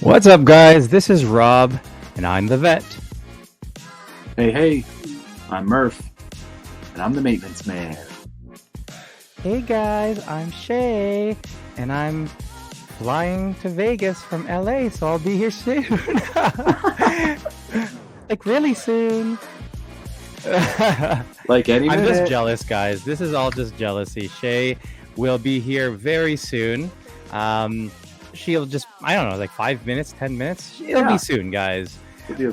What's up, guys? This is Rob, and I'm the vet. Hey, I'm Murph, and I'm the maintenance man. Hey, guys, I'm Shay, and I'm flying to Vegas from LA, so I'll be here soon. Like, really soon. Like any minute. I'm just jealous, guys. This is all just jealousy. Shay will be here very soon. She'll just, I don't know, like 5 minutes, 10 minutes. It'll be soon, guys.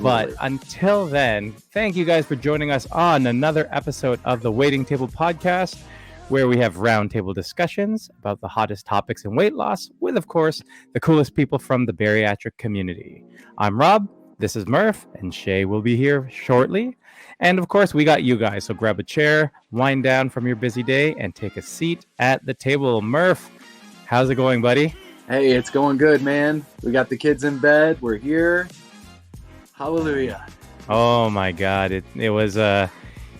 But until then, thank you guys for joining us on another episode of the Waiting Table Podcast, where we have roundtable discussions about the hottest topics in weight loss with, of course, the coolest people from the bariatric community. I'm Rob, this is Murph, and Shay will be here shortly. And of course, we got you guys, so grab a chair, wind down from your busy day, and take a seat at the table. Murph, how's it going, buddy? Hey, it's going good, man. We got the kids in bed. We're here. Hallelujah. Oh my God. It was a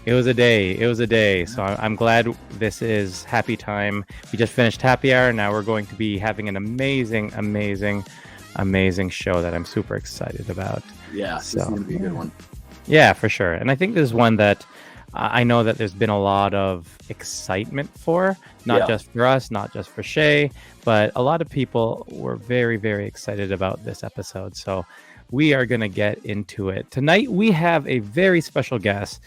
day. So I'm glad this is happy time. We just finished happy hour. Now we're going to be having an amazing show that I'm super excited about. Yeah, this is going to be a good one. Yeah, for sure. And I think this is one that I know that there's been a lot of excitement for, not just for us, not just for Shay, but a lot of people were very, very excited about this episode. So we are going to get into it. Tonight, we have a very special guest.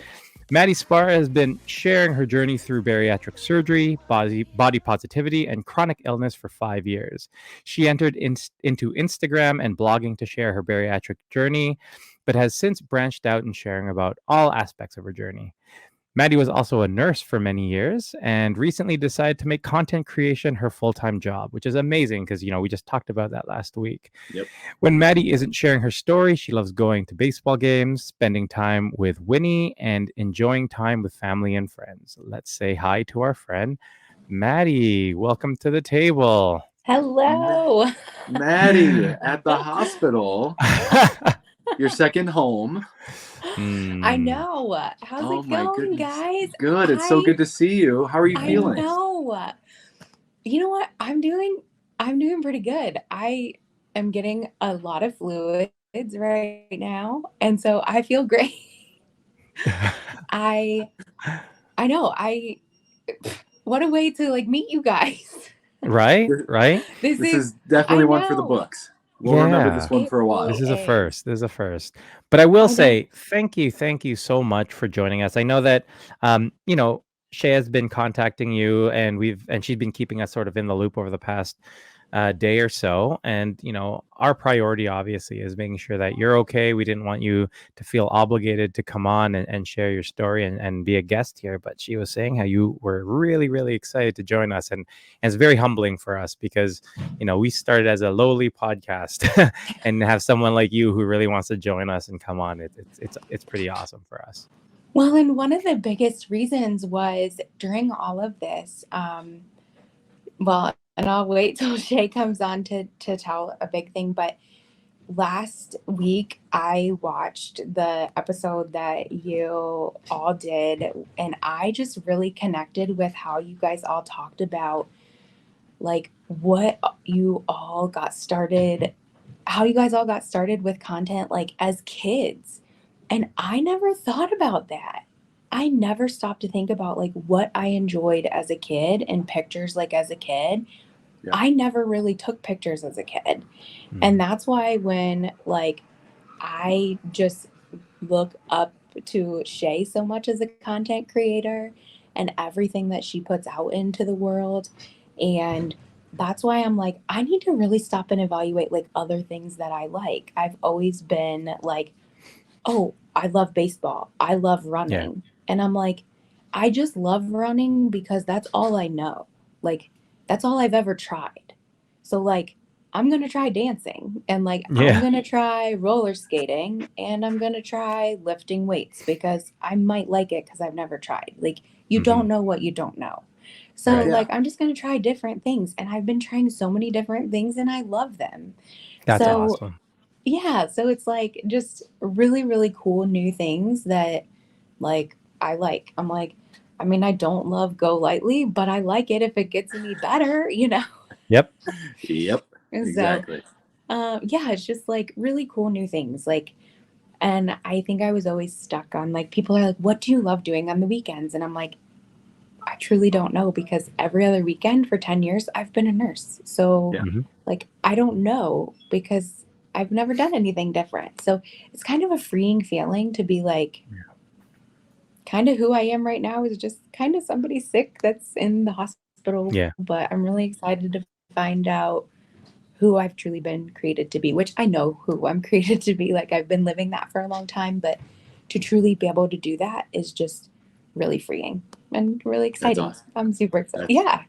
Maddie Spar has been sharing her journey through bariatric surgery, body positivity, and chronic illness for 5 years. She entered into Instagram and blogging to share her bariatric journey, but has since branched out in sharing about all aspects of her journey. Maddie was also a nurse for many years and recently decided to make content creation her full-time job, which is amazing because, we just talked about that last week. Yep. When Maddie isn't sharing her story, she loves going to baseball games, spending time with Winnie, and enjoying time with family and friends. Let's say hi to our friend, Maddie. Welcome to the table. Hello. Maddie, at the hospital. Your second home. I know. How's it going, guys? Good. It's so good to see you. How are you feeling? I know. You know what? I'm doing pretty good. I am getting a lot of fluids right now, and so I feel great. I know. What a way to meet you guys. Right? This is definitely one for the books. We'll remember this one for a while. This is a first. But I will say thank you so much for joining us. I know that Shay has been contacting you and she's been keeping us sort of in the loop over the past day or so. And our priority obviously is making sure that you're okay. We didn't want you to feel obligated to come on and share your story and be a guest here. But she was saying how you were really, really excited to join us. And it's very humbling for us because, we started as a lowly podcast and have someone like you who really wants to join us and come on. It's pretty awesome for us. Well, and one of the biggest reasons was during all of this, and I'll wait till Shay comes on to tell a big thing. But last week, I watched the episode that you all did, and I just really connected with how you guys all talked about, what you all got started, how you guys all got started with content, as kids. And I never thought about that. I never stopped to think about, what I enjoyed as a kid and pictures, as a kid. Yeah. I never really took pictures as a kid. And that's why when I just look up to Shay so much as a content creator and everything that she puts out into the world. And that's why I'm I need to really stop and evaluate other things that I like. I've always been oh, I love baseball. I love running. Yeah. And I'm I just love running because that's all I know. That's all I've ever tried. So I'm going to try dancing and I'm going to try roller skating and I'm going to try lifting weights because I might like it because I've never tried. You don't know what you don't know. So I'm just going to try different things. And I've been trying so many different things and I love them. That's awesome. Yeah. So it's just really, really cool new things that I like. I'm I don't love Go Lightly, but I like it if it gets me better, Yep. Exactly. Yeah, it's just like really cool new things. Like, and I think I was always stuck on like, people are like, what do you love doing on the weekends? And I'm like, I truly don't know, because every other weekend for 10 years, I've been a nurse. So, Yeah. like, I don't know, because I've never done anything different. So it's kind of a freeing feeling to be like, kind of who I am right now is just kind of somebody sick that's in the hospital. Yeah. But I'm really excited to find out who I've truly been created to be, which I know who I'm created to be. Like, I've been living that for a long time, but to truly be able to do that is just really freeing and really That's exciting. awesome. I'm super excited. That's- Yeah.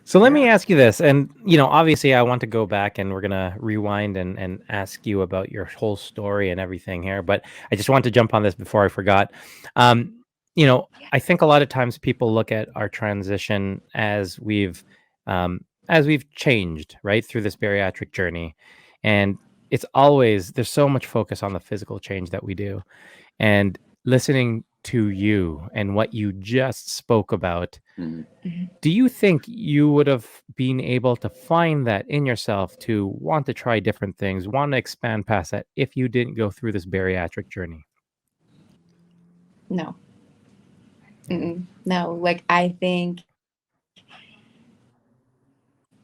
So let me ask you this, and obviously I want to go back and we're gonna rewind and ask you about your whole story and everything here, but I just want to jump on this before I forgot. Um, I think a lot of times people look at our transition as we've changed, right, through this bariatric journey. And there's so much focus on the physical change that we do. And listening to you and what you just spoke about, Mhm. do you think you would have been able to find that in yourself to want to try different things, want to expand past that if you didn't go through this bariatric journey? No. No. Like, I think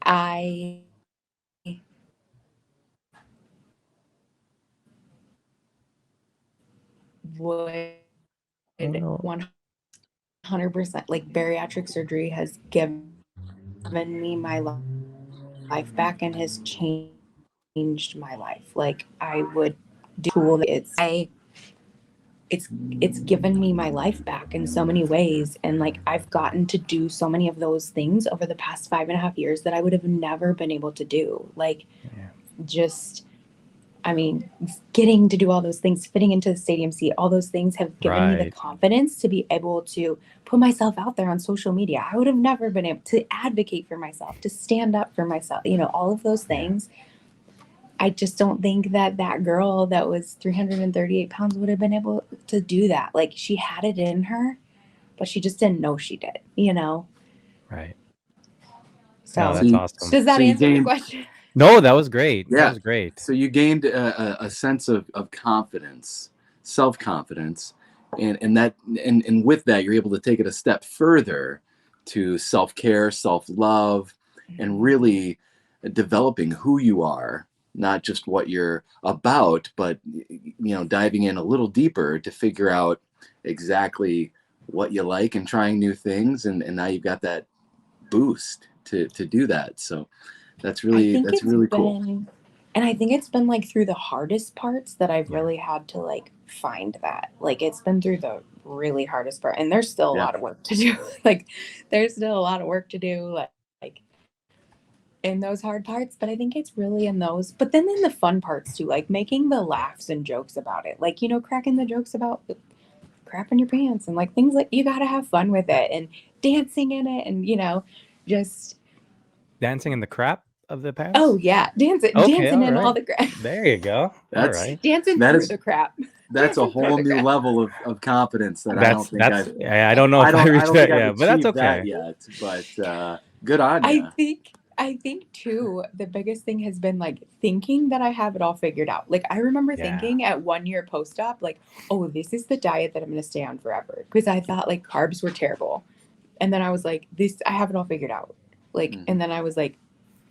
I would Oh no. 100%, like, bariatric surgery has given me my life back and has changed my life. Like, I would do cool. It's given me my life back in so many ways, and like, I've gotten to do so many of those things over the past 5.5 years that I would have never been able to do. Like, Yeah. just, I mean, getting to do all those things, fitting into the stadium seat, all those things have given me the Right. confidence to be able to put myself out there on social media. I would have never been able to advocate for myself, to stand up for myself, all of those Yeah. things. I just don't think that that girl that was 338 pounds would have been able to do that. Like, she had it in her, but she just didn't know she did. Right. No, So, that's you, awesome. does that you answer your gained, question? No, that was great. That yeah. was great. So you gained a sense of confidence, self-confidence, and with that, you're able to take it a step further to self-care, self-love, and really developing who you are, not just what you're about, but diving in a little deeper to figure out exactly what you like and trying new things, and now you've got that boost to do that. So that's I really think that's it's really cool. been, and I think it's been like through the hardest parts that I've Yeah. really had to like find that. Like, it's been through the really hardest part, and there's still a Yeah. lot of work to do. Like, there's still a lot of work to do, like in those hard parts. But I think it's really in those. But then in the fun parts too, like making the laughs and jokes about it, like cracking the jokes about crap in your pants and like things, like, you got to have fun with it, and dancing in it, and just. Dancing in the crap of the Oh pants? yeah, dancing, Okay, dancing all in all right. the crap, There you go. All That's right. dancing that through is the crap, that's a dancing through whole the new crap. level of confidence that That's I don't know I if I don't reached think that I've yet, but that's achieved that okay. yet. But good on I you. think I think too, the biggest thing has been like thinking that I have it all figured out. Like, I remember Yeah. thinking at 1 year post-op, like, oh, this is the diet that I'm going to stay on forever, because I thought like carbs were terrible. And then I was like, this, I have it all figured out. Like, Mhm. and then I was like,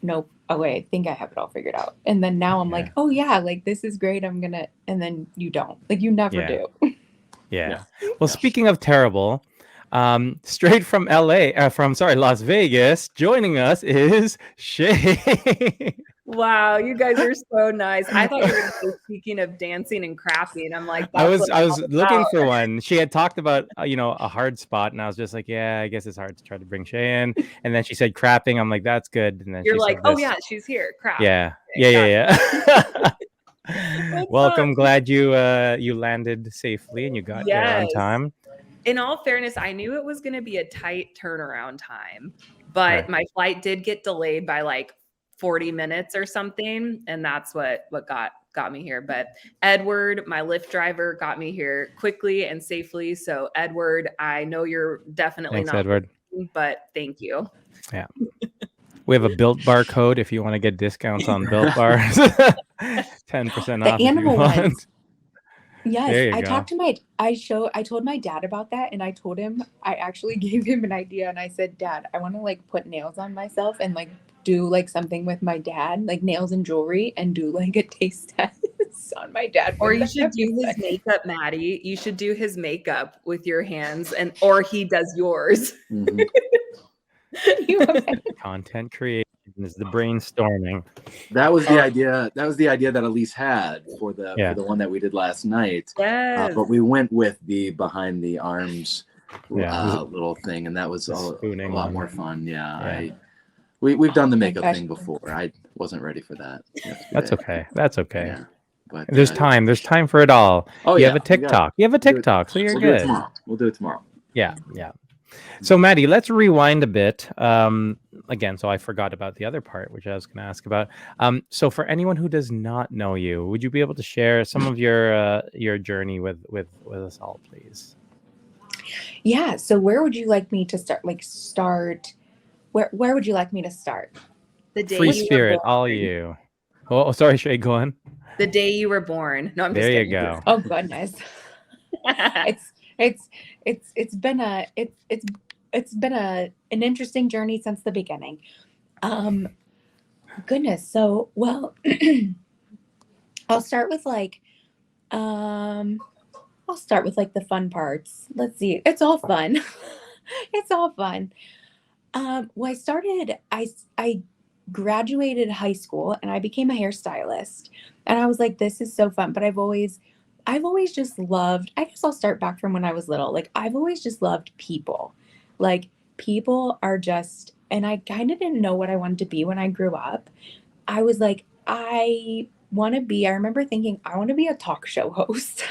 nope. Oh wait, I think I have it all figured out. And then now I'm Yeah. like, oh yeah, like this is great. And then you don't. Like, you never Yeah. do. Yeah. Yeah. Well, speaking of terrible, straight from LA, Las Vegas, joining us is Shay. Wow, you guys are so nice. I thought you were going to say, speaking of dancing and crapping, and I'm like, I that's was what I I'm was all looking about. for one. She had talked about a hard spot, and I was just like, yeah, I guess it's hard to try to bring Shay in. And then she said crapping. I'm like, that's good. And then You're she like, said oh this. yeah, she's here. Crap. Yeah, Okay, got yeah. What's Welcome. up? Glad you landed safely and you got there on Yes. time. In all fairness, I knew it was going to be a tight turnaround time, but Right. my flight did get delayed by like 40 minutes or something, and that's what got me here. But Edward, my Lyft driver, got me here quickly and safely. So Edward, I know you're definitely Thanks, not Edward. listening, but thank you. Yeah. We have a Built Bar code if you want to get discounts on Built Bars. 10% The off if you animal want. ones. Yes, There you I go. talked to I told my dad about that, and I told him, I actually gave him an idea, and I said, Dad, I want to like put nails on myself and like do like something with my dad, like nails and jewelry, and do like a taste test on my dad. Or you Wouldn't should that be do his sick? makeup, Maddie. You should do his makeup with your hands, or he does yours. Mhm. Can you imagine? Content creation is the brainstorming. That was the idea. That was the idea that Elise had for the Yeah. one that we did last night. Yes. But we went with the behind the arms Yeah. little thing, and that was The a spooning lot one. more fun. Yeah, Yeah. we've done the my makeup gosh. thing before. I wasn't ready for that yesterday. That's okay. That's okay. Yeah, but There's time. There's time for it all. Oh, you yeah, have a TikTok. You have a do it. TikTok, so you're We'll do it good. tomorrow. We'll do it tomorrow. Yeah, yeah. So Maddie, let's rewind a bit. Again, so I forgot about the other part, which I was going to ask about. So for anyone who does not know you, would you be able to share some of your journey with us all, please? Yeah. So where would you like me to start? Where would you like me to start? The day Free you were spirit, all born. you. Oh, sorry, Shay, go on. The day you were born. No, I'm There just you kidding. go. Oh goodness. It's been an interesting journey since the beginning. Goodness. So, well, I'll start with like the fun parts. Let's see. It's all fun. It's all fun. Well, I graduated high school and I became a hairstylist, and I was like, this is so fun. But I've always just loved, I guess I'll start back from when I was little. Like, I've always just loved people. Like, people are just, and I kind of didn't know what I wanted to be when I grew up. I was like, I remember thinking, I want to be a talk show host.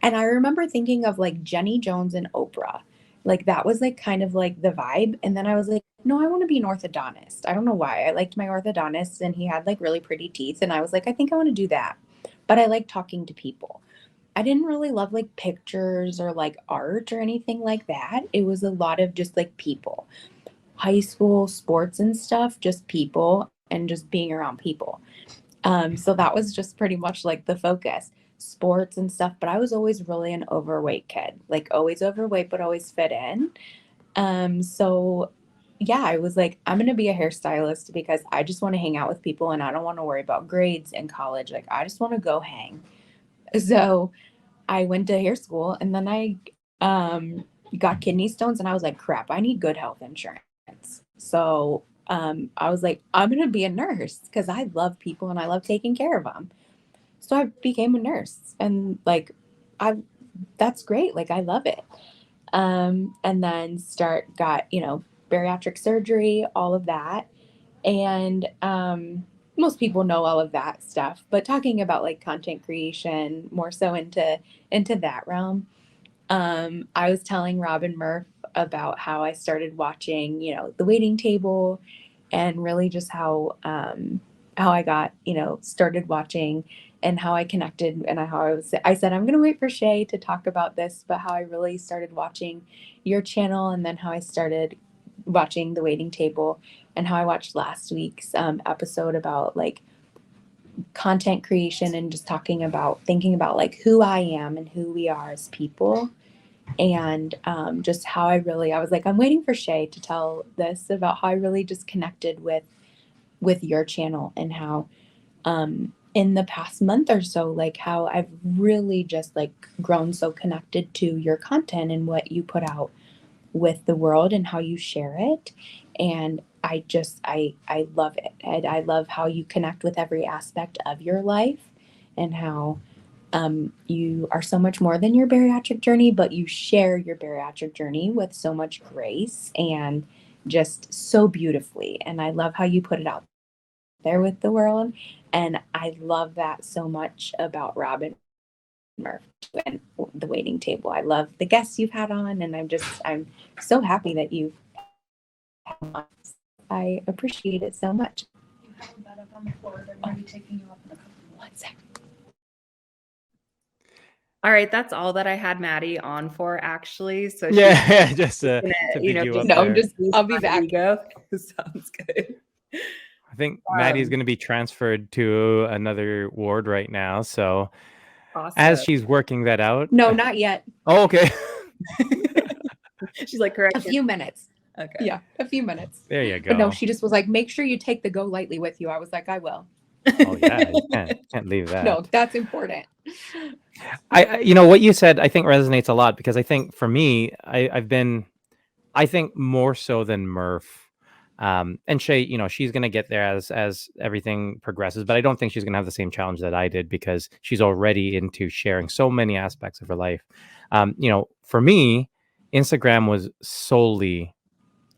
And I remember thinking of like Jenny Jones and Oprah. Like, that was like kind of like the vibe. And then I was like, no, I want to be an orthodontist. I don't know why. I liked my orthodontist and he had like really pretty teeth. And I was like, I think I want to do that. But I like talking to people. I didn't really love like pictures or like art or anything like that. It was a lot of just like people, high school sports and stuff, just people and just being around people. So that was just pretty much like the focus, sports and stuff. But I was always really an overweight kid, like always overweight, but always fit in. So yeah, I was like, I'm going to be a hairstylist because I just want to hang out with people and I don't want to worry about grades in college. Like, I just want to go hang. So I went to hair school and then I got kidney stones and I was like, crap, I need good health insurance. So I was like, I'm going to be a nurse because I love people and I love taking care of them. So I became a nurse and like, that's great. Like, I love it. And then got, bariatric surgery, all of that. And most people know all of that stuff, but talking about like content creation more so into that realm. I was telling Robin Murph about how I started watching, The Waiting Table, and really just how I got, started watching and how I connected and I said, I'm going to wait for Shay to talk about this, but how I really started watching your channel and then how I started watching The Waiting Table and how I watched last week's episode about like content creation and just thinking about like who I am and who we are as people. And just how I was like, I'm waiting for Shay to tell this about how I really just connected with your channel and how in the past month or so, like how I've really just like grown so connected to your content and what you put out with the world and how you share it. And I love it. And I love how you connect with every aspect of your life and how you are so much more than your bariatric journey, but you share your bariatric journey with so much grace and just so beautifully. And I love how you put it out there with the world. And I love that so much about Robin Murph and The Waiting Table. I love the guests you've had on, and I'm so happy that you've had on. I appreciate it so much. You have that up on the floor. They're going to be taking you up in a couple of minutes. 1 second. All right, that's all that I had Maddie on for, actually. So she's Yeah, just gonna, to pick you up No, there. just I'll be back. Ego. Sounds good. I think Maddie's going to be transferred to another ward right now. So as Awesome. she's working that out. No, not yet. Oh, okay. She's like, correct. A few minutes. Okay. Yeah, a few minutes. There you go. But no, she just was like, make sure you take the Go Lightly with you. I was like, I will. Oh yeah, you can't leave that. No, that's important. You know what you said, I think resonates a lot, because I think for me, I think more so than Murph, and Shay, you know, she's gonna get there as everything progresses, but I don't think she's gonna have the same challenge that I did, because she's already into sharing so many aspects of her life. You know, for me, Instagram was solely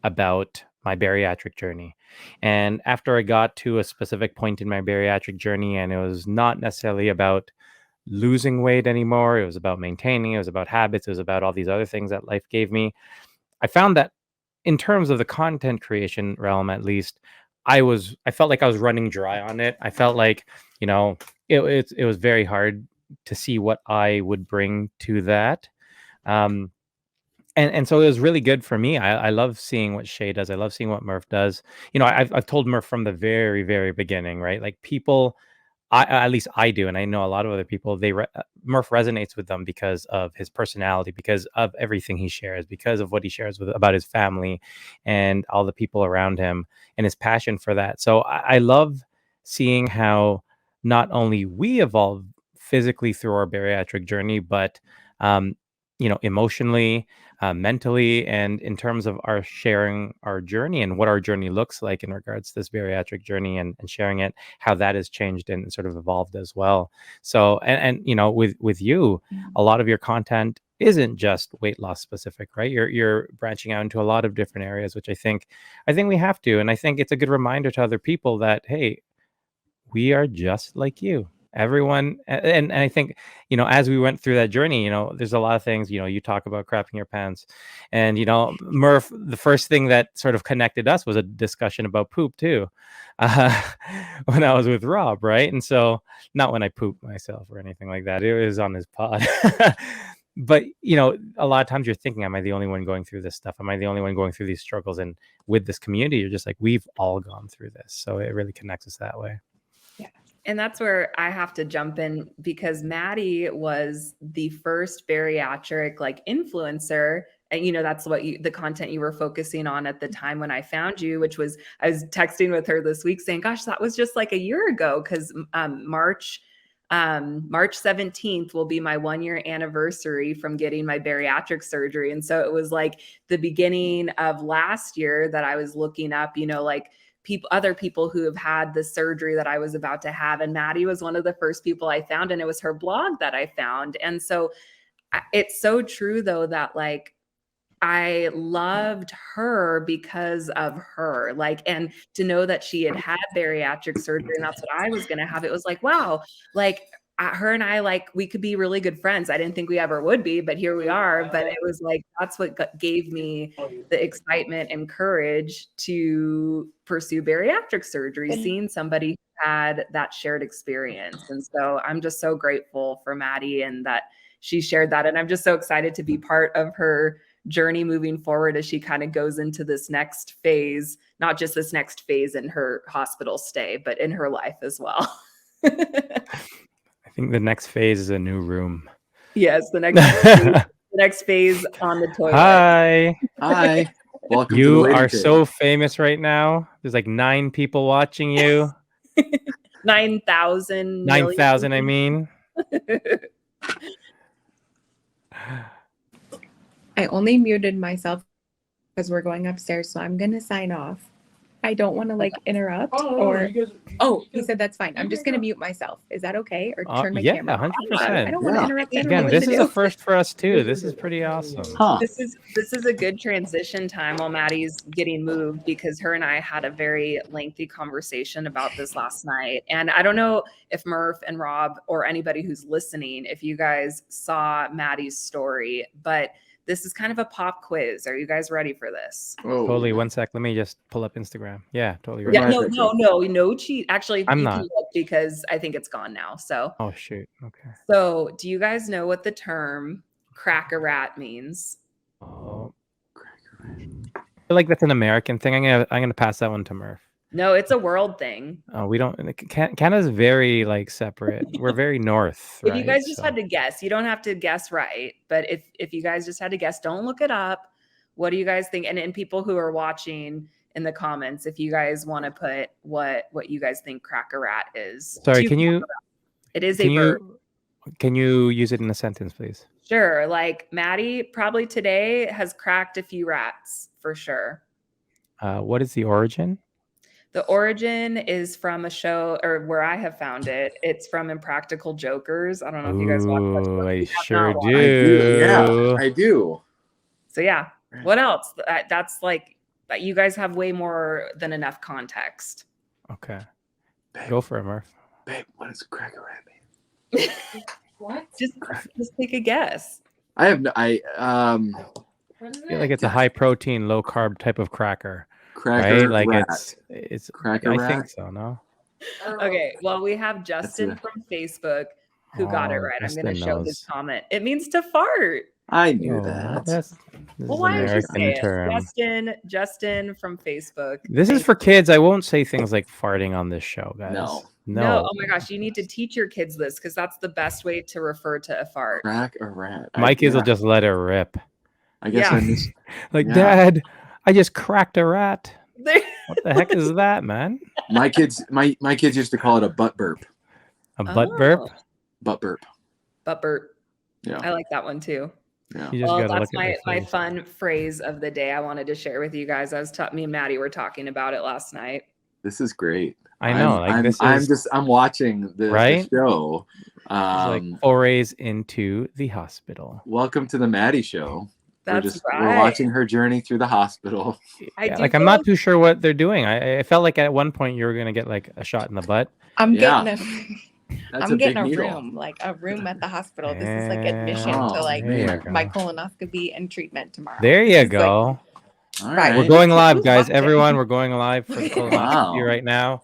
about my bariatric journey. And after I got to a specific point in my bariatric journey, and it was not necessarily about losing weight anymore, it was about maintaining, it was about habits, it was about all these other things that life gave me. I found that in terms of the content creation realm, at least, I felt like I was running dry on it. I felt like, you know, it was very hard to see what I would bring to that. And so it was really good for me. I love seeing what Shay does. I love seeing what Murph does. You know, I've told Murph from the very, very beginning, right? Like people, at least I do, and I know a lot of other people, Murph resonates with them because of his personality, because of everything he shares, because of what he shares about his family and all the people around him, and his passion for that. So I love seeing how not only we evolve physically through our bariatric journey, but you know, emotionally, mentally, and in terms of our sharing our journey and what our journey looks like in regards to this bariatric journey, and sharing it, how that has changed and sort of evolved as well. So, and you know, with you, a lot of your content isn't just weight loss specific, right? You're branching out into a lot of different areas, which I think we have to, and I think it's a good reminder to other people that, hey, we are just like you. Everyone, and I think, you know, as we went through that journey, you know, there's a lot of things, you know, you talk about crapping your pants, and, you know, Murph, the first thing that sort of connected us was a discussion about poop too, uh, when I was with Rob, right? And so, not when I pooped myself or anything like that, it was on his pod. But, you know, a lot of times you're thinking, am I the only one going through this stuff? Am I the only one going through these struggles? And with this community, you're just like, we've all gone through this. So it really connects us that way. And that's where I have to jump in, because Maddie was the first bariatric like influencer. And, you know, that's what the content you were focusing on at the time when I found you, which was, I was texting with her this week saying, gosh, that was just like a year ago. Cause March 17th will be my 1-year anniversary from getting my bariatric surgery. And so it was like the beginning of last year that I was looking up, you know, like other people who have had the surgery that I was about to have. And Maddie was one of the first people I found, and it was her blog that I found. And so it's so true though, that like, I loved her because of her, like, and to know that she had bariatric surgery and that's what I was going to have. It was like, wow, like her and I, like, we could be really good friends. I didn't think we ever would be, but here we are. But it was like, that's what gave me the excitement and courage to pursue bariatric surgery, seeing somebody who had that shared experience. And so I'm just so grateful for Maddie and that she shared that. And I'm just so excited to be part of her journey moving forward as she kind of goes into this next phase, not just this next phase in her hospital stay, but in her life as well. I think the next phase is a new room. Yes, the next phase on the toilet. Hi. Welcome. You are so famous right now. There's like 9 people watching you. 9,000. 9,000, I mean. I only muted myself because we're going upstairs, so I'm gonna sign off. I don't want to like interrupt he said that's fine. I'm just gonna mute myself. Is that okay? Or turn my camera off? 100%. I don't want to interrupt. Again, this is a first for us too. This is pretty awesome. This is a good transition time while Maddie's getting moved, because her and I had a very lengthy conversation about this last night. And I don't know if Murph and Rob or anybody who's listening, if you guys saw Maddie's story, but This is kind of a pop quiz. Are you guys ready for this? Oh, Totally. 1 sec. Let me just pull up Instagram. Yeah, totally. Yeah, Right. No cheat. Actually, I'm you not. can look because I think it's gone now. So, Oh shoot. Okay. so do you guys know what the term crack a rat means? Oh. I feel like that's an American thing. I'm gonna pass that one to Murph. No, it's a world thing. We don't. Canada's very like separate. We're very north. If right? you guys just had to guess, you don't have to guess right. But if you guys just had to guess, don't look it up. What do you guys think? And people who are watching in the comments, if you guys want to put what you guys think crack a rat is. Sorry, can you? It is a verb. Can you use it in a sentence, please? Sure. Like Maddie probably today has cracked a few rats for sure. What is the origin? The origin is from a show, or where I have found it. It's from Impractical Jokers. I don't know if you guys watch that show. I sure I do. Yeah, I do. So yeah. What else? That's like, you guys have way more than enough context. Okay. Babe, Go for it, Murph. babe, what does crack a rat mean? What? Just take a guess. I have no. I feel like it's a high protein, low carb type of cracker. Cracker right? Like rat. it's Cracker I rat? think so, no? Okay. Well, we have Justin from Facebook who got it right. I'm going to show his comment. It means to fart. I knew that. This Well, is why don't you American say term. it? Justin from Facebook. This is for kids. I won't say things like farting on this show, guys. No. Oh my gosh, you need to teach your kids this because that's the best way to refer to a fart. Crack a rat. My kids will just let it rip. I guess I missed. Like, Yeah. Dad, I just cracked a rat. What the heck is that, man? My kids used to call it a butt burp. A butt burp? Butt burp. Butt burp. Yeah. I like that one too. Yeah. You just Well, gotta that's look at my their face. fun phrase of the day I wanted to share with you guys. Me and Maddie were talking about it last night. This is great. I know. I'm watching the show. It's like forays into the hospital. Welcome to the Maddie show. That's We're watching her journey through the hospital. I'm not too sure what they're doing. I felt like at one point you were gonna get like a shot in the butt. I'm getting a needle. room, like a room at the hospital. This is like admission to like my colonoscopy and treatment tomorrow. There you go. All right. We're going live, guys. Everyone, we're going live for the colonoscopy right now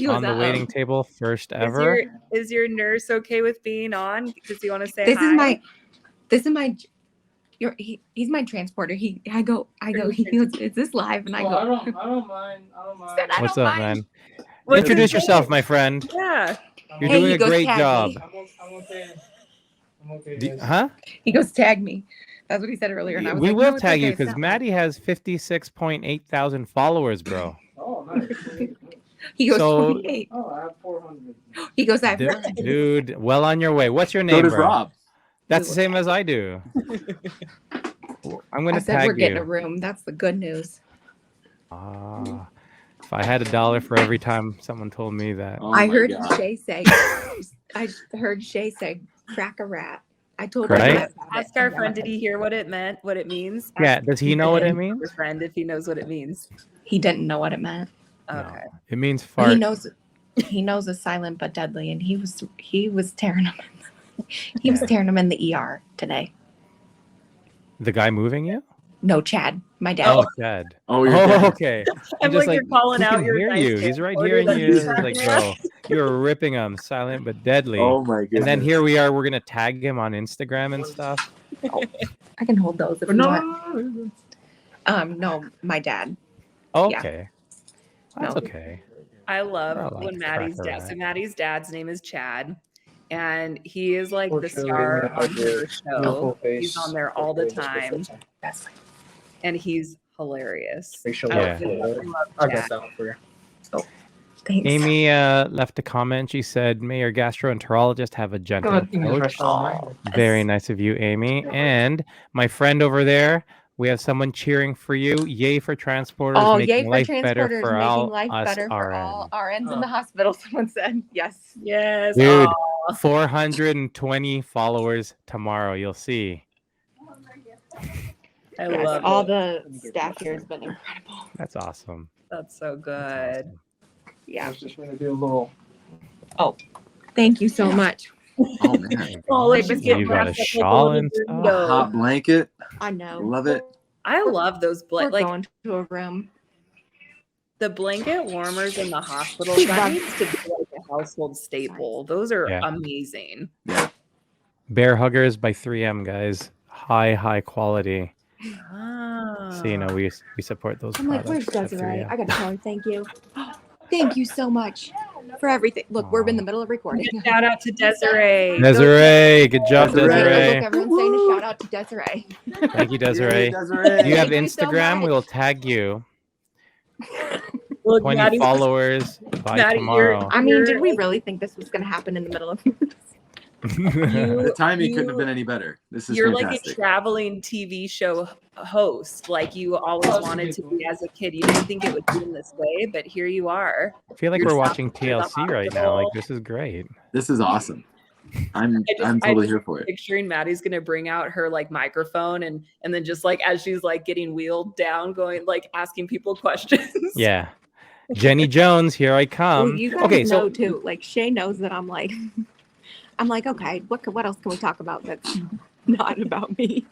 on the waiting table. First ever. Is your nurse okay with being on? Does he want to say hi? He's my transporter. I go, he goes, is this live? And I go, I don't mind. What's up, man? Introduce yourself, my friend. Yeah. You're doing a great job. I'm okay. Huh? He goes, tag me. That's what he said earlier. And I was we like, will no, it's tag okay, you it's because not Maddie has 56.8 thousand followers, bro. Oh, nice. He goes, So- 48. Oh, I have 400. He goes, I have Dude, well on your way. What's your name, So does bro? Rob. That's the same as I do. I'm I gonna said tag we're getting a you. room. That's the good news. If I had $1 for every time someone told me that. Oh I my heard God. Shay say, crack a rat. I told Right? her. Ask our friend, did he hear what it meant, what it means? Yeah, does he know what it means? Your friend, if he knows what it means. He didn't know what it meant. Okay. No, it means But fart. he knows it's silent but deadly, and he was tearing him. He was tearing him in the ER today. The guy moving you? No, Chad, my dad. Oh, Chad. Oh, you're dead. Okay. I'm just like, you're calling who out can your hear nice you. He's right transporter here in that you. you It's sent like, me. bro, you're ripping him, silent but deadly. Oh my goodness. And then here we are. We're gonna tag him on Instagram and stuff. I can hold those if you want. No. No, my dad. Okay. That's No. okay. I love They're all when like Maddie's cracker dad. rat. So Maddie's dad's name is Chad, and he is like Poor the Chili, star man. on her No show. face. He's on there all the Okay, just time, that's and he's hilarious. facial. Yeah. I got that one for you. Thanks. Amy left a comment. She said, "May your gastroenterologist have a gentle approach." Very nice of you, Amy. And my friend over there, we have someone cheering for you. Yay for transporters, Oh, making yay for life better transporters, for making all life us better for all RNs. RNs in the hospital. Someone said, yes. Yes, Dude, aw. 420 followers tomorrow. You'll see. I Yes, love all it. the staff here has been incredible. That's awesome. That's so That's good. awesome. Yeah. I was just going to do a little. Thank you so much. Oh man, Oh, let's just get You got a wrapped up like a shawl little and stuff? a burrito. hot blanket. I know. Love it. I love those We're like going to a room. the blanket warmers in the hospitals. We That love- needs to be like a household staple. Those are Yeah. amazing. Bear Huggers by 3M, guys. High quality. So you know we support those. I'm like, where's products at Desiree? 3M. I gotta tell her thank you. Thank you so much for everything. Look, we're in the middle of recording. Shout out to Desiree. Desiree, good job, Desiree. Desiree. Look, everyone's saying a shout out to Desiree. Thank you, Desiree. Yay, Desiree. Do you have Thank you so Instagram? We will much. tag you. Look, 20 Maddie's- followers by Maddie, tomorrow. I mean, did we really think this was gonna happen in the middle of this? The timing couldn't you- have been any better. This is You're fantastic. like a traveling TV show host, like you always wanted to be as a kid. You didn't think it would be in this way, but here you are. I feel like You're we're watching traveling to the TLC right now. Like this is great. This is awesome. I'm I totally just here for it. picturing Maddie's gonna bring out her like microphone and then just like as she's like getting wheeled down, going like asking people questions. Yeah. Jenny Jones, here I Well, come. you guys Okay, know so too. Like Shay knows that I'm like, okay, what else can we talk about that's not about me?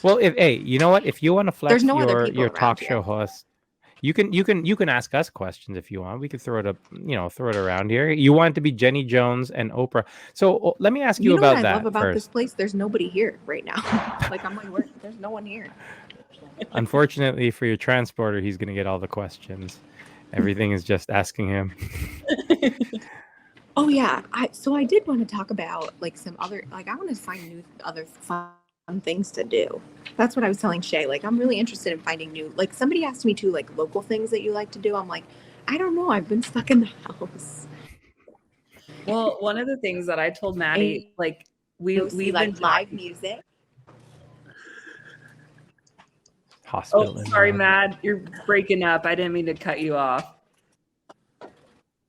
well, if hey, you know what? If you want to flex There's no other your people around talk here. show host, you can ask us questions if you want. We could throw it around here. You want it to be Jenny Jones and Oprah. So let me ask you know about what I that love about this first. place? There's nobody here right now. Like I'm like, there's no one here. Unfortunately for your transporter, he's gonna get all the questions. Everything is just asking him. Oh yeah, I did want to talk about like some other I want to find other fun things to do. That's what I was telling Shay. Like I'm really interested in finding new. Like somebody asked me too, like local things that you like to do. I'm like, I don't know. I've been stuck in the house. Well, one of the things that I told Maddie, like we've See, been like live music. Hospital. Oh, in sorry, there. Matt. You're breaking up. I didn't mean to cut you off.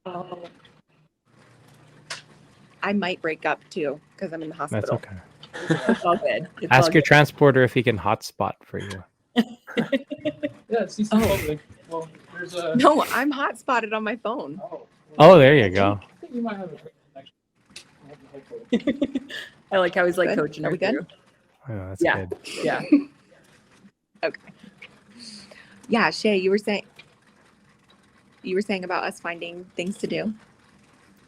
Oh. I might break up too because I'm in the That's hospital. okay. It's all good. It's Ask all your good. transporter if he can hotspot for you. Yeah, it's Oh. public. Well, there's a. No, I'm hot spotted on my phone. Oh, Oh, there you go. I think you might have a great connection. I like how he's like Good. coaching Are her we good? through. Oh, that's Yeah. good. Yeah. Yeah, Shay, you were saying about us finding things to do.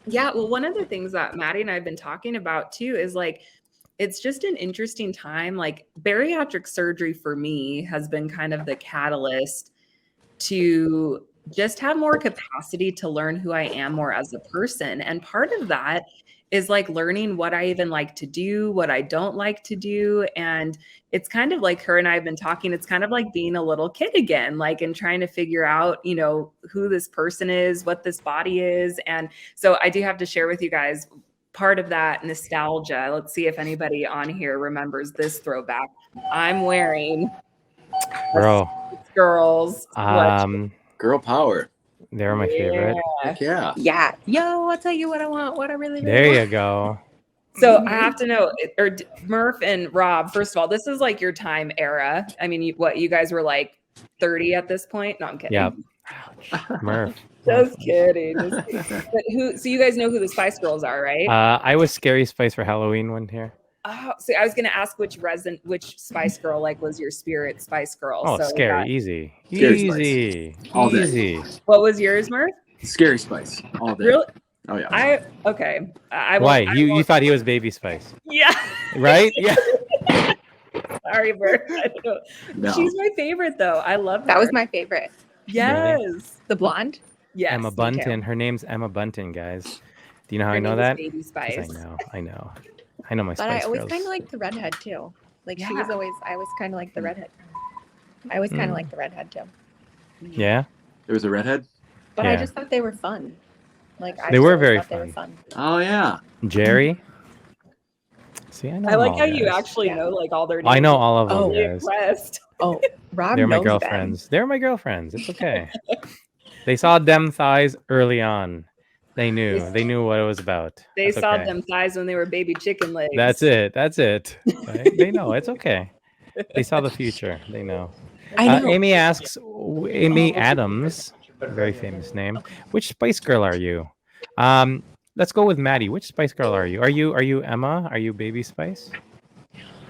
Yeah. Well, one of the things that Maddie and I have been talking about too is like, it's just an interesting time. Like bariatric surgery for me has been kind of the catalyst to just have more capacity to learn who I am more as a person. And part of that is like learning what I even like to do, what I don't like to do. And it's kind of like her and I have been talking, it's kind of like being a little kid again, like, and trying to figure out, you know, who this person is, what this body is. And so I do have to share with you guys part of that nostalgia. Let's see if anybody on here remembers this throwback. I'm wearing Bro, girls. Girl power. they're my favorite. Heck yeah. Yeah. Yo, I'll tell you what I want, what I really, really There want. you go. So I have to know, Murph and Rob, first of all, this is like your time era. I mean, you guys were like 30 at this point? No, I'm kidding. Yep. Murph. Just kidding. Just kidding. But so you guys know who the Spice Girls are, right? I was Scary Spice for Halloween one year. Oh, so I was going to ask which Spice Girl like was your spirit Spice Girl. Oh, so scary, easy, Scary easy, All day. easy. What was yours, Murph? Scary Spice all day. Really? Oh yeah. Okay. Why? You thought he was Baby Spice, Yeah. right? Yeah. Sorry, Murph. I don't know. No. She's my favorite though. I love her. That was my favorite. Yes. The blonde. Yes. Emma too. Bunton. Her name's Emma Bunton, guys. Do you know how Her I know name is that? Baby 'Cause Spice. I know my But I Spice always Girls. kind of liked the redhead too. Like she was Yeah. always, I was kind of like the redhead. I always kind of like the redhead too. Yeah, There was a redhead. But I Yeah. just thought they were fun. Like I They just were always very thought they were fun. fun. Oh yeah. Jerry. See, I know. I like all how you guys. actually Yeah. know like all their names. I know all of them, Oh. Really guys. impressed. Oh, Rob They're my knows them. girlfriends. They're my girlfriends. It's okay. They saw them thighs early on. They knew. They knew what it was about. They That's saw okay. them thighs when they were baby chicken legs. That's it. That's it. Right? They know. It's okay. They saw the future. They know. I know. Amy asks, Amy Adams, a very famous name. Which Spice Girl are you? let's go with Maddie. Which Spice Girl are you? Are you Emma? Are you Baby Spice?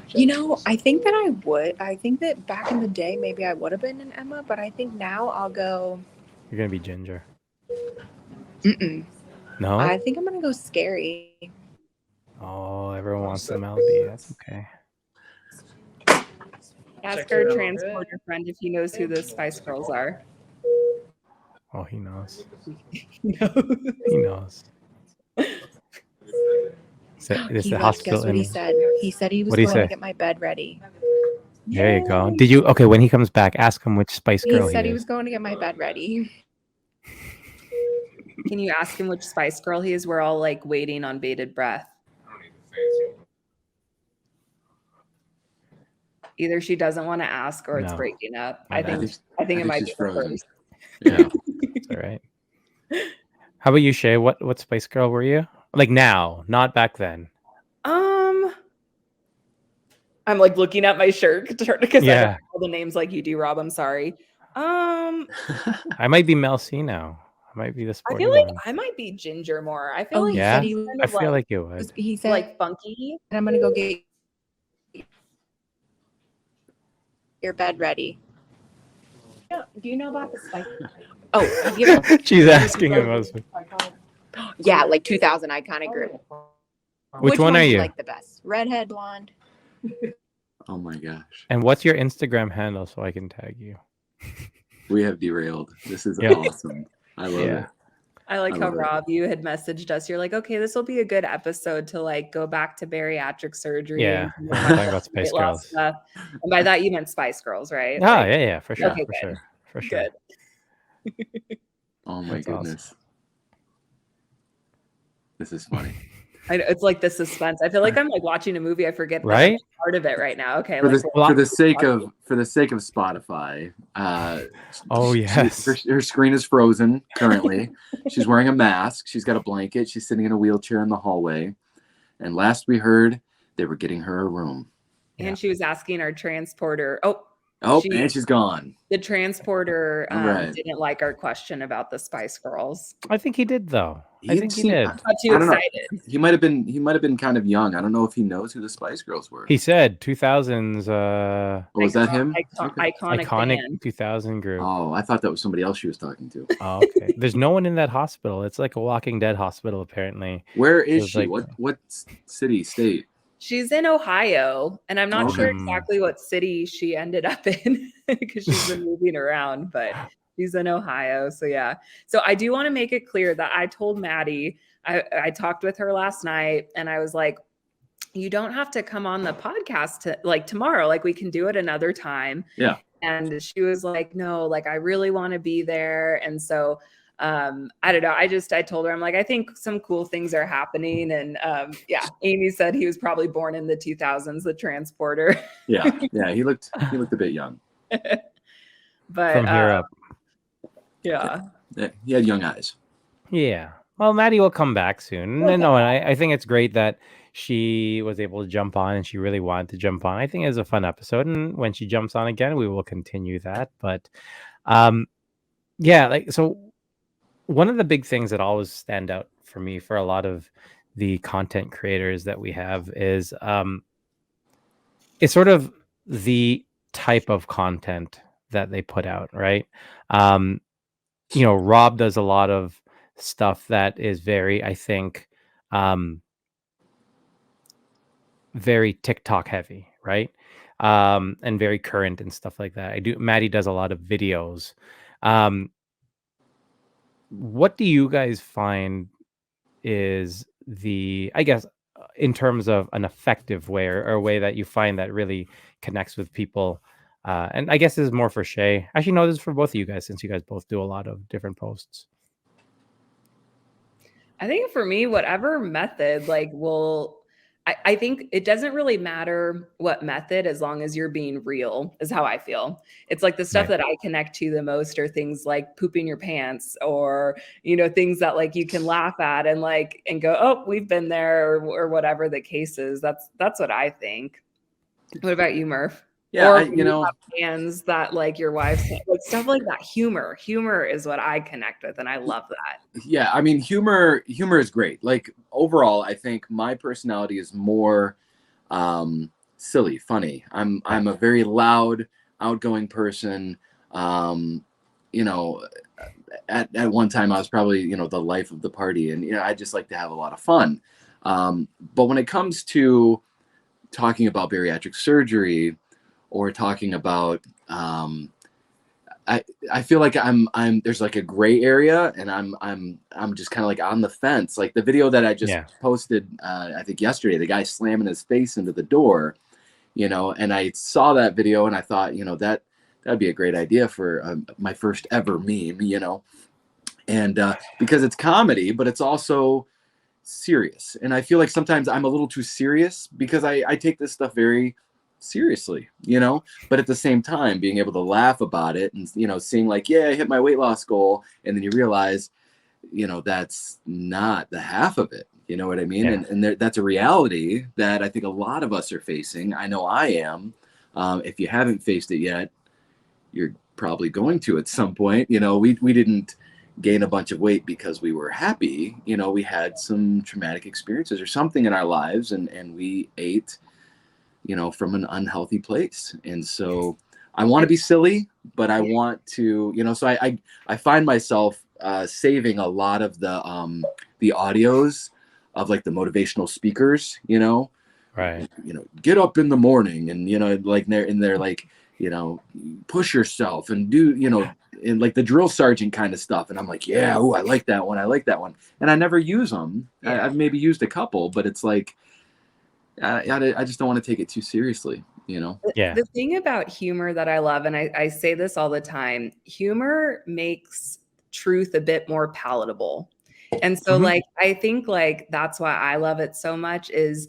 You know, I think that I would. I think that back in the day, maybe I would have been an Emma, but I think now I'll go. You're gonna be Ginger. Mm-mm. No. I think I'm gonna go Scary. Oh, everyone wants the Melody. That's okay. Ask our transporter friend if he knows who the Spice Girls are. Oh, he knows. No. He knows. It's the hospital. Guess what he said? He said he was What'd he going say? to get my bed ready. There you go. Did you? Okay, when he comes back, ask him which Spice Girl He said he is. was going to get my bed ready. Can you ask him which Spice Girl he is? We're all like waiting on bated breath. Either she doesn't want to ask or it's No. breaking up. No, I think I it think might she's be frozen. first. Yeah. All right. How about you, Shay? What Spice Girl were you? Like now, not back then. I'm like looking at my shirt because I don't Yeah. know all the names like you do, Rob. I'm sorry. I might be Mel C now. I might be the I sporty feel like one. I might be Ginger more. I feel Oh, like he Yeah? said he was. kind I of feel like you would. He said like funky. and I'm gonna go get your bed ready. Do you know about the Spice? Oh, have you ever? She's asking him. Yeah, like 2000 iconic group. Which one do are you? like the best? Redhead, blonde. Oh my gosh. And what's your Instagram handle so I can tag you? We have derailed. This is Yeah. awesome. I love Yeah. it. I like I how love it. Rob, you had messaged us. You're like, okay, this will be a good episode to like go back to bariatric surgery. Yeah. and We're talking about Spice weight loss Girls. stuff. And by that you meant Spice Girls, right? Oh, Like, yeah, for sure. Okay, For good. sure. For sure. Good. Oh my That's awesome. goodness. This is funny. It's like the suspense. I feel like I'm like watching a movie. I forget that I'm Right? part of it right now. Okay. For Like, the sake of Spotify, Oh, yes. her screen is frozen currently. She's wearing a mask. She's got a blanket. She's sitting in a wheelchair in the hallway. And last we heard, they were getting her a room. and she was asking our transporter. And she's gone. The transporter All right. didn't like our question about the Spice Girls. I think he did, though. I think he seemed- did. I'm not too I don't know. excited. He might have been kind of young. I don't know if he knows who the Spice Girls were. He said 2000s Was that him? Okay. Iconic band. 2000 group. Oh, I thought that was somebody else she was talking to. Oh, okay. There's no one in that hospital. It's like a Walking Dead hospital, apparently. Where is was she? like- What city, state? She's in Ohio, and I'm not sure Okay. exactly what city she ended up in because she's been moving around, but she's in Ohio. So yeah. So I do want to make it clear that I told Maddie, I talked with her last night, and I was like, you don't have to come on the podcast like tomorrow. Like we can do it another time. Yeah. And she was like, no, like I really want to be there. And so I don't know. I told her, I'm like, I think some cool things are happening. And yeah, Amy said he was probably born in the 2000s, the transporter. Yeah. He looked a bit young. But From here up. yeah. Yeah, he had young eyes. Yeah. Well, Maddie will come back soon. Okay. No, and I think it's great that she was able to jump on and she really wanted to jump on. I think it was a fun episode. And when she jumps on again, we will continue that. But yeah, like, so one of the big things that always stand out for me for a lot of the content creators that we have is it's sort of the type of content that they put out, right? Rob does a lot of stuff that is very, I think, very TikTok heavy, right? And very current and stuff like that. Maddie does a lot of videos. What do you guys find is I guess, in terms of an effective way or a way that you find that really connects with people? And I guess this is more for Shay. Actually, no, this is for both of you guys, since you guys both do a lot of different posts. I think for me, whatever method, like, I think it doesn't really matter what method, as long as you're being real, is how I feel. It's like the stuff Right. that I connect to the most are things like pooping your pants, or, things that like you can laugh at and go, oh, we've been there, or whatever the case is. That's what I think. What about you, Murph? Yeah, Or you you know, have fans that like your wife's like stuff like that. Humor is what I connect with, and I love that. yeah, I mean, humor is great. Like overall, I think my personality is more silly, funny. I'm a very loud, outgoing person. Um, you know, at one time I was probably, the life of the party, and I just like to have a lot of fun. But when it comes to talking about bariatric surgery or talking about I feel like I'm there's like a gray area, and I'm just kind of like on the fence. Like the video that I just posted, I think yesterday, the guy slamming his face into the door, and I saw that video and I thought, that'd be a great idea for my first ever meme, and because it's comedy, but it's also serious. And I feel like sometimes I'm a little too serious because I take this stuff very seriously, but at the same time being able to laugh about it and, seeing like, yeah, I hit my weight loss goal. And then you realize, that's not the half of it. You know what I mean? Yeah. And that's a reality that I think a lot of us are facing. I know I am. If you haven't faced it yet, you're probably going to at some point. We didn't gain a bunch of weight because we were happy. We had some traumatic experiences or something in our lives, and we ate, from an unhealthy place. And so I want to be silly, but I want to, so I find myself saving a lot of the audios of like the motivational speakers, Right. Get up in the morning and, like they're like, push yourself and do, and like the drill sergeant kind of stuff. And I'm like, yeah, oh, I like that one. I like that one. And I never use them. Yeah. I've maybe used a couple, but it's like, I just don't want to take it too seriously, Yeah. The thing about humor that I love, and I say this all the time, humor makes truth a bit more palatable. And so like, I think like that's why I love it so much is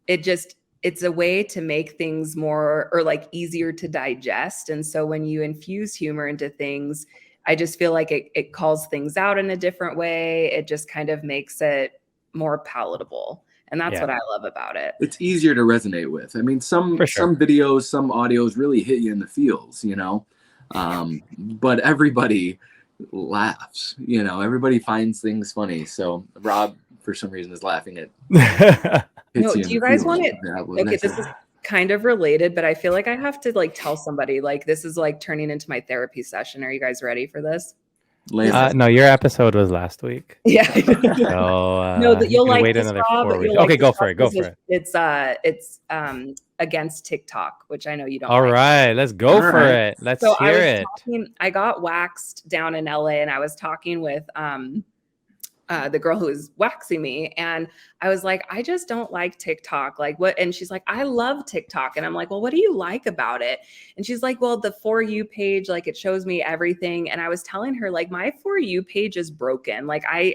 it's a way to make things more or like easier to digest. And so when you infuse humor into things, I just feel like it calls things out in a different way. It just kind of makes it more palatable. And that's what I love about it. It's easier to resonate with. I mean, some videos, some audios really hit you in the feels, but everybody laughs, everybody finds things funny. So Rob, for some reason, is laughing at. No, do you guys want it? Okay, this is kind of related, but I feel like I have to like tell somebody like this is like turning into my therapy session. Are you guys ready for this? No, your episode was last week. Yeah. So no, that you'll like wait this, another Rob, 4 weeks. like Okay, go for it. Go for it. It's against TikTok, which I know you don't. All right, let's go for it. Let's hear it. I got waxed down in LA, and I was talking with the girl who was waxing me, and I was like, I just don't like TikTok. Like what? And she's like, I love TikTok. And I'm like, well, what do you like about it? And she's like, well, the For You page, like it shows me everything. And I was telling her like my For You page is broken. Like I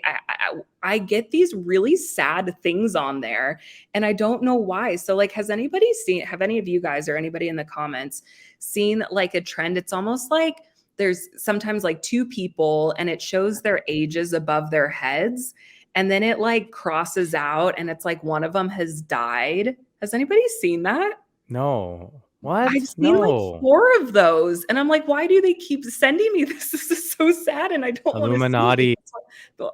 get these really sad things on there and I don't know why. So like, have any of you guys or anybody in the comments seen like a trend? It's almost like there's sometimes like two people and it shows their ages above their heads. And then it like crosses out and it's like one of them has died. Has anybody seen that? No. What? I've seen like 4 of those. And I'm like, why do they keep sending me this? This is so sad. And I don't want to see Illuminati.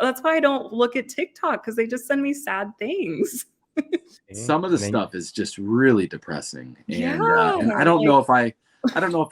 That's why I don't look at TikTok, because they just send me sad things. Some of the stuff is just really depressing. And I don't know if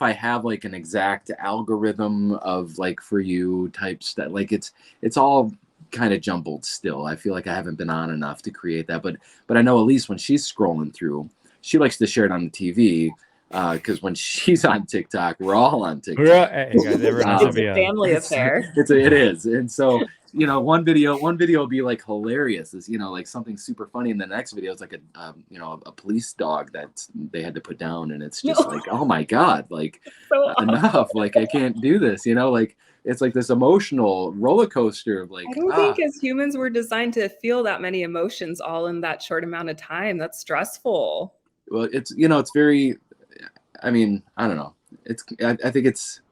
I have like an exact algorithm of like For You type stuff. Like it's all kind of jumbled still. I feel like I haven't been on enough to create that, but I know at least when she's scrolling through, she likes to share it on the TV. Because when she's on TikTok, we're all on TikTok. It's a family affair. It is. And so, one video will be like hilarious. Is like something super funny, and the next video is like a police dog that they had to put down, and it's just like, oh my god, like so enough, like I can't do this, like it's like this emotional roller coaster of like. I don't think as humans we're designed to feel that many emotions all in that short amount of time. That's stressful. Well, it's it's very. I mean, I don't know. I think it's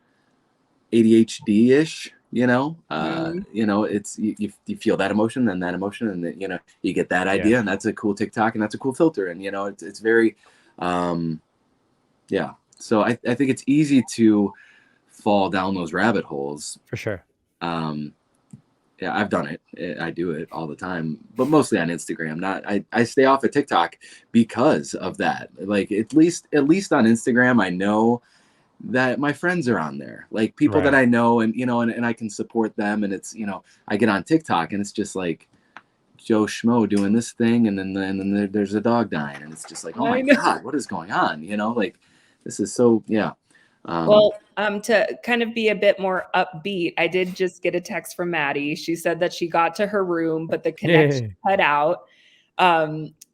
ADHD-ish, it's you feel that emotion and that emotion, and then, you get that idea, and that's a cool TikTok and that's a cool filter, and it's very, So I think it's easy to fall down those rabbit holes. For sure. Yeah, I've done it. I do it all the time, but mostly on Instagram. I stay off of TikTok because of that. Like at least on Instagram, I know that my friends are on there, like people that I know, and and I can support them. And it's I get on TikTok and it's just like Joe Schmo doing this thing, and then there's a dog dying, and it's just like, oh my God, what is going on? Like this is so well, to kind of be a bit more upbeat, I did just get a text from Maddie. She said that she got to her room, but the connection cut out.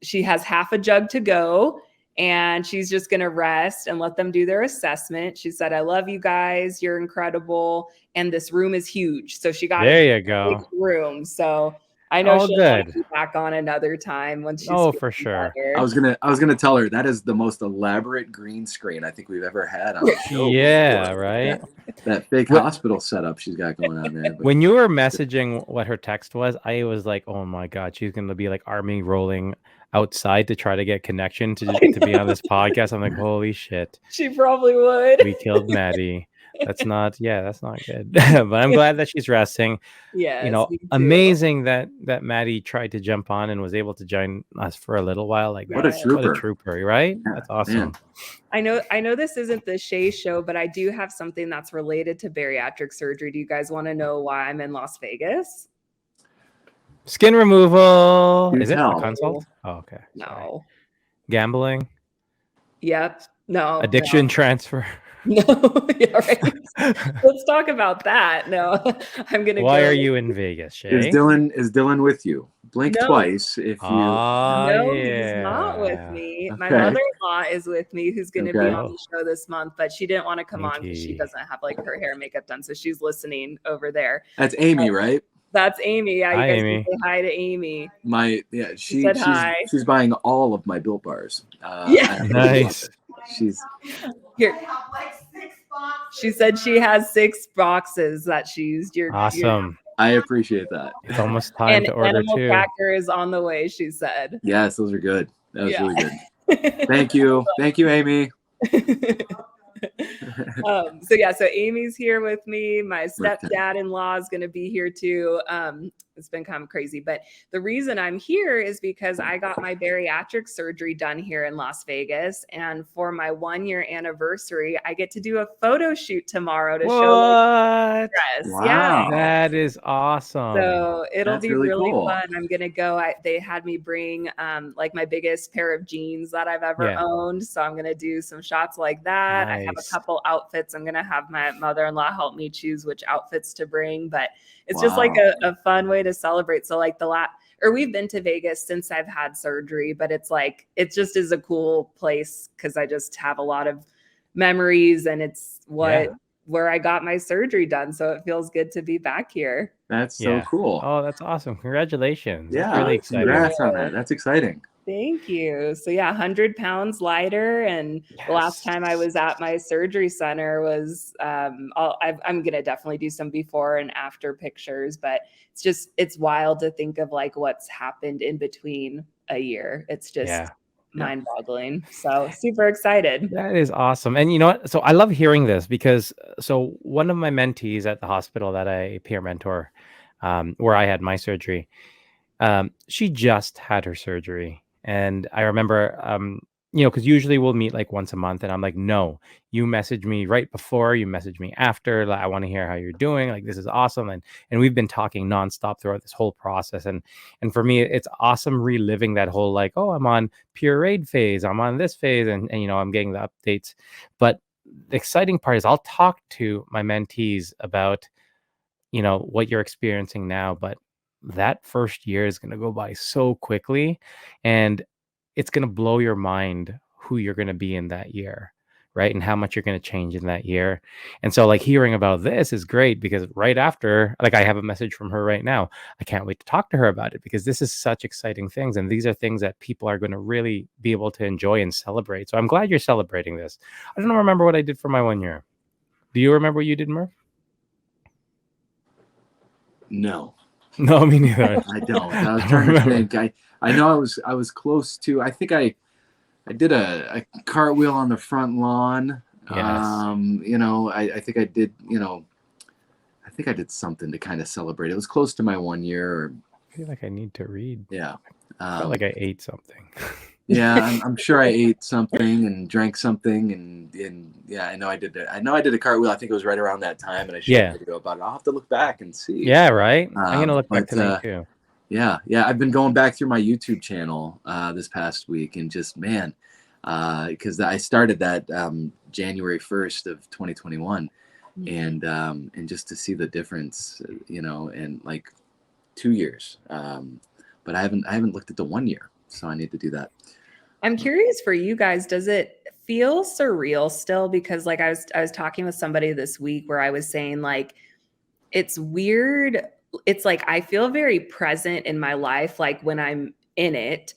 She has half a jug to go, and she's just going to rest and let them do their assessment. She said, I love you guys. You're incredible. And this room is huge. So she got there you go. big room. So I know she'll want to be back on another time when she's for sure. better. I was gonna tell her that is the most elaborate green screen I think we've ever had on the show. Yeah, right. That fake hospital setup she's got going on there. But when you were messaging what her text was, I was like, oh my God, she's gonna be like army rolling outside to try to get connection to be on this podcast. I'm like, holy shit. She probably would. We killed Maddie. That's not good. But I'm glad that she's resting. Yeah. Amazing that Maddie tried to jump on and was able to join us for a little while. Like what a trooper, right? Yeah, that's awesome. Man. I know this isn't the Shay show, but I do have something that's related to bariatric surgery. Do you guys want to know why I'm in Las Vegas? Skin removal. Is it a consult? Oh, okay. No. Sorry. Gambling. Yep. No. Addiction transfer. No, yeah, right. Let's talk about that. No, I'm gonna. Why are you in Vegas, Shay? Is Dylan with you? Blink twice if you. No, he's not with me. Okay. My mother-in-law is with me, who's going to be on the show this month, but she didn't want to come on because she doesn't have like her hair and makeup done, so she's listening over there. That's Amy, right? That's Amy. Yeah, you guys Amy. can say hi to Amy. She's buying all of my Built Bars. Yeah, nice. She's here. She said she has 6 boxes that she's used. Awesome. I appreciate that. It's almost time to order animal too. cracker is on the way, she said. Yes, those are good. That was really good. Thank you, Amy. So Amy's here with me. My stepdad-in-law is going to be here too. It's been kind of crazy, but the reason I'm here is because I got my bariatric surgery done here in Las Vegas, and for my 1-year anniversary, I get to do a photo shoot tomorrow to show the dress. Wow. Yeah, that is awesome. So it'll be really cool. fun. I'm gonna go. They had me bring like my biggest pair of jeans that I've ever owned, so I'm gonna do some shots like that. Nice. I have a couple outfits. I'm gonna have my mother-in-law help me choose which outfits to bring, but it's just like a fun way to celebrate. So like we've been to Vegas since I've had surgery, but it's like, it just is a cool place because I just have a lot of memories, and it's where I got my surgery done. So it feels good to be back here. That's so cool. Oh, that's awesome. Congratulations. Yeah. That's really exciting. Congrats on that. That's exciting. Thank you. So 100 pounds lighter. And the last time I was at my surgery center was, I'm going to definitely do some before and after pictures, but it's wild to think of like what's happened in between a year. It's just mind-boggling. So super excited. That is awesome. And you know what? So I love hearing this because one of my mentees at the hospital that I peer mentor, where I had my surgery, she just had her surgery. And I remember, because usually we'll meet like once a month, and I'm like, no, you message me right before, you message me after. Like, I want to hear how you're doing. Like, this is awesome. And we've been talking nonstop throughout this whole process. And for me, it's awesome reliving that whole like, oh, I'm on pureed phase, I'm on this phase, and I'm getting the updates. But the exciting part is I'll talk to my mentees about, what you're experiencing now, but that first year is going to go by so quickly, and it's going to blow your mind who you're going to be in that year, right? And how much you're going to change in that year. And so like hearing about this is great, because right after, like, I have a message from her right now. I can't wait to talk to her about it, because this is such exciting things. And these are things that people are going to really be able to enjoy and celebrate. So I'm glad you're celebrating this. I don't remember what I did for my 1 year. Do you remember what you did, Murph? No. No, me neither. I don't. I was trying to think. I know I was close to. I think I did a cartwheel on the front lawn. Yes. I think I did, I think I did something to kind of celebrate. It was close to my 1 year. Or, I feel like I need to read. yeah. I felt like I ate something. Yeah, I'm sure I ate something and drank something, and yeah, I know I did it. I know I did a cartwheel. I think it was right around that time, and I shared a video about it. I'll have to look back and see. Yeah, right. I'm gonna look back But tonight too. yeah, I've been going back through my YouTube channel this past week, and just man, because I started that January 1st of 2021, and just to see the difference, in like 2 years. But I haven't looked at the 1 year, so I need to do that. I'm curious for you guys, does it feel surreal still? Because like I was talking with somebody this week where I was saying like it's weird. It's like I feel very present in my life, like when I'm in it.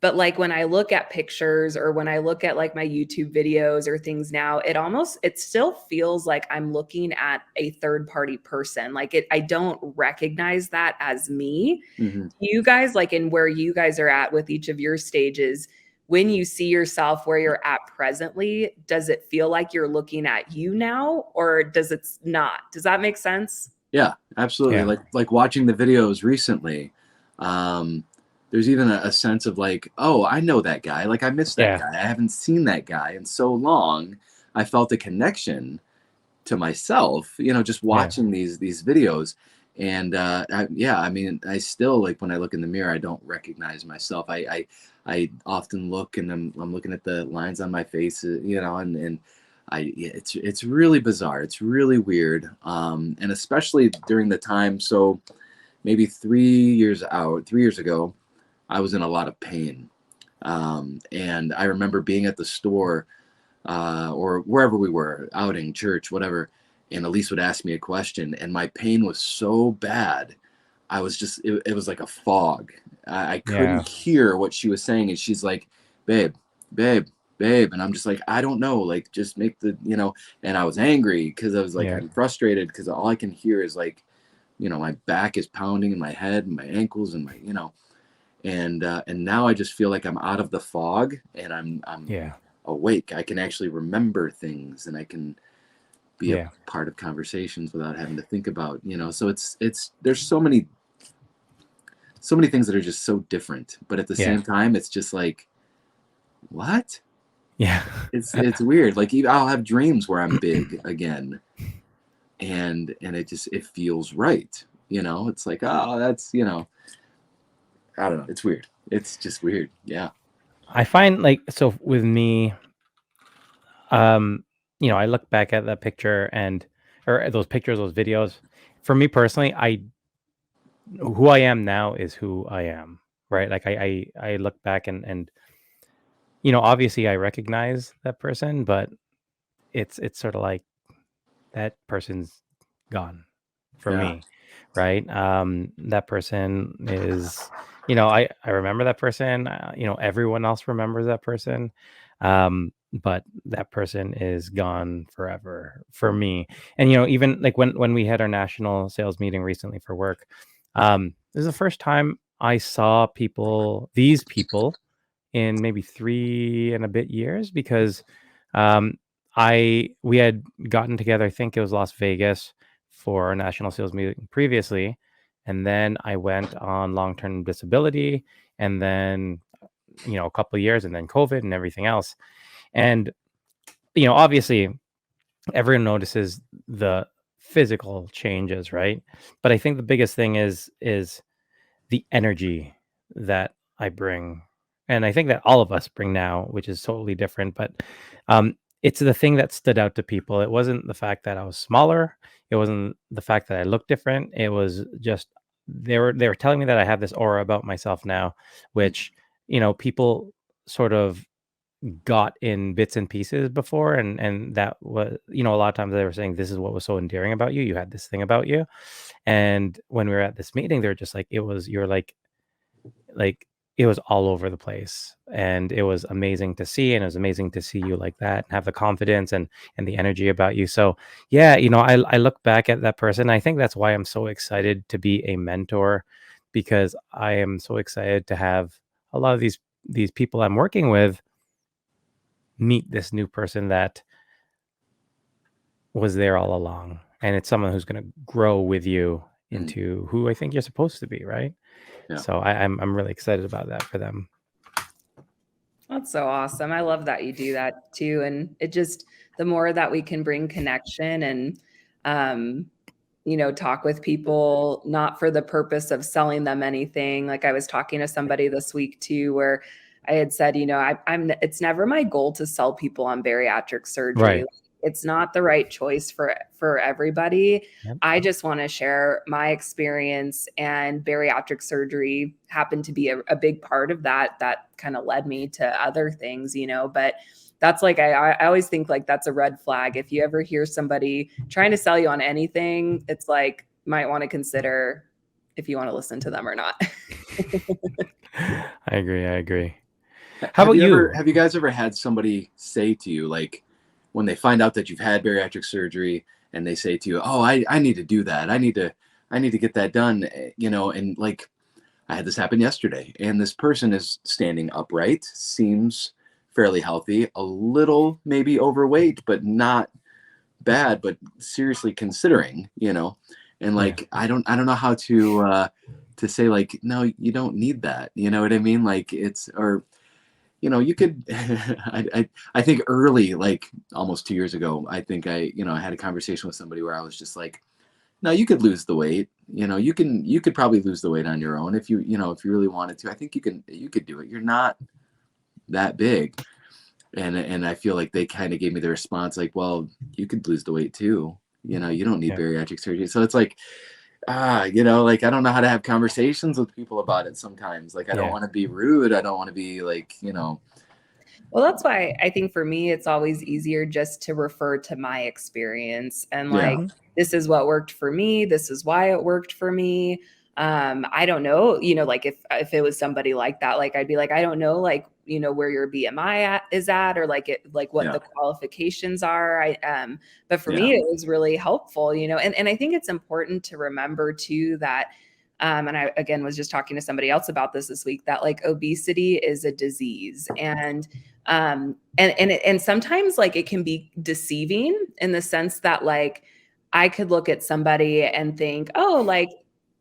But like when I look at pictures or when I look at like my YouTube videos or things now, it still feels like I'm looking at a third party person. Like I don't recognize that as me. Mm-hmm. You guys, like in where you guys are at with each of your stages, when you see yourself where you're at presently, does it feel like you're looking at you now, or does it not? Does that make sense? Yeah, absolutely. Yeah. Like watching the videos recently, there's even a sense of like, oh, I know that guy. Like I missed that guy. I haven't seen that guy in so long. I felt a connection to myself, just watching these videos. And I mean, I still, like, when I look in the mirror, I don't recognize myself. I often look, and I'm looking at the lines on my face, and it's really bizarre. It's really weird. And especially during the time, so maybe 3 years ago, I was in a lot of pain. And I remember being at the store, or wherever we were, outing, church, whatever, and Elise would ask me a question, and my pain was so bad, I was just, it was like a fog. I couldn't hear what she was saying, and she's like, babe, and I'm just like, I don't know, like, just make the, and I was angry because I was like, I'm frustrated because all I can hear is like, my back is pounding in my head and my ankles and my, and now I just feel like I'm out of the fog, and I'm awake. I can actually remember things, and I can be a part of conversations without having to think about, so it's there's so many things that are just so different, but at the same time, it's just like, what? It's weird. Like, I'll have dreams where I'm big again, and it feels right. It's like, oh, that's, I don't know. It's weird. It's just weird. Yeah. I find, like, so with me, I look back at that picture or those pictures, those videos. For me personally, who I am now is who I am, right? Like I look back and obviously I recognize that person, but it's sort of like that person's gone for me, right? That person is, I remember that person. Everyone else remembers that person, but that person is gone forever for me. And even like when we had our national sales meeting recently for work, this is the first time I saw these people in maybe 3 and a bit years, because we had gotten together, I think it was Las Vegas, for our national sales meeting previously, and then I went on long-term disability, and then a couple of years, and then COVID and everything else. And obviously everyone notices the physical changes, right? But I think the biggest thing is the energy that I bring. And I think that all of us bring now, which is totally different. But it's the thing that stood out to people. It wasn't the fact that I was smaller. It wasn't the fact that I looked different. It was just they were telling me that I have this aura about myself now, which people sort of got in bits and pieces before, and that was, a lot of times they were saying, this is what was so endearing about you. You had this thing about you. And when we were at this meeting, they're just like, you're like it was all over the place, and it was amazing to see, and it was amazing to see you like that and have the confidence and the energy about you. So yeah, I look back at that person. I think that's why I'm so excited to be a mentor, because I am so excited to have a lot of these people I'm working with meet this new person that was there all along, and it's someone who's going to grow with you into who I think you're supposed to be, right? Yeah. So I'm really excited about that for them. That's so awesome. I love that you do that too. And it just, the more that we can bring connection and, talk with people, not for the purpose of selling them anything. Like I was talking to somebody this week too, where I had said, it's never my goal to sell people on bariatric surgery. Right. It's not the right choice for everybody. Yep. I just want to share my experience, and bariatric surgery happened to be a big part of that kind of led me to other things, but that's like, I always think like that's a red flag. If you ever hear somebody trying to sell you on anything, it's like, might want to consider if you want to listen to them or not. I agree. How about you? Have you guys ever had somebody say to you, like, when they find out that you've had bariatric surgery and they say to you, oh, I need to do that. I need to get that done. And like, I had this happen yesterday, and this person is standing upright, seems fairly healthy, a little maybe overweight, but not bad, but seriously considering, and like, I don't know how to say like, no, you don't need that. You know what I mean? Like you could, I think early, like almost 2 years ago, I think I had a conversation with somebody where I was just like, no, you could lose the weight. You could probably lose the weight on your own if you really wanted to. I think you could do it. You're not that big. And I feel like they kind of gave me the response like, well, you could lose the weight too. You don't need bariatric surgery. So it's like, like I don't know how to have conversations with people about it sometimes. Like I don't want to be rude. I don't want to be like, Well, that's why I think for me, it's always easier just to refer to my experience and like, this is what worked for me. This is why it worked for me. I don't know, like if it was somebody like that, like I'd be like, I don't know, like, where your BMI is at, or like what the qualifications are. But for me, it was really helpful, and I think it's important to remember too that, and I, again, was just talking to somebody else about this week, that like obesity is a disease, and sometimes like it can be deceiving in the sense that like, I could look at somebody and think, oh, like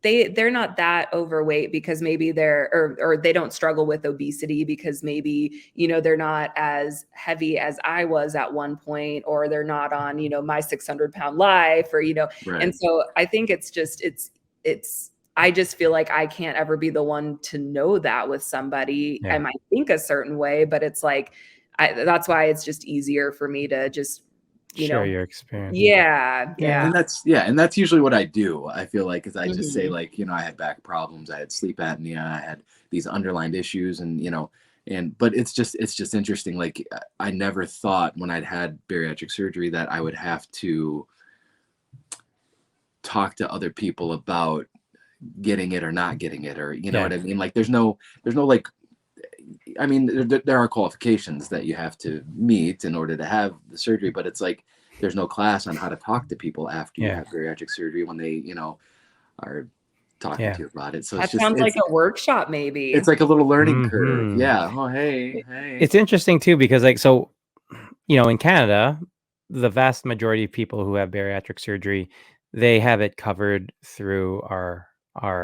they're not that overweight because maybe they're, or they don't struggle with obesity because maybe, they're not as heavy as I was at one point, or they're not on, my 600-pound life, or, right. And so I think it's just, I just feel like I can't ever be the one to know that with somebody. I might think a certain way, but it's like, that's why it's just easier for me to just, share your experience. Yeah. And that's usually what I do. I feel like, is I just say like, I had back problems, I had sleep apnea, I had these underlying issues, and but it's just interesting. Like I never thought when I'd had bariatric surgery that I would have to talk to other people about getting it or not getting it, or know what I mean? Like there's no like, I mean, there are qualifications that you have to meet in order to have the surgery, but it's like there's no class on how to talk to people after you have bariatric surgery when they, are talking to you about it. So that sounds like a workshop, maybe. It's like a little learning curve. Yeah. Oh, hey. It's interesting too, because like, so, in Canada, the vast majority of people who have bariatric surgery, they have it covered through our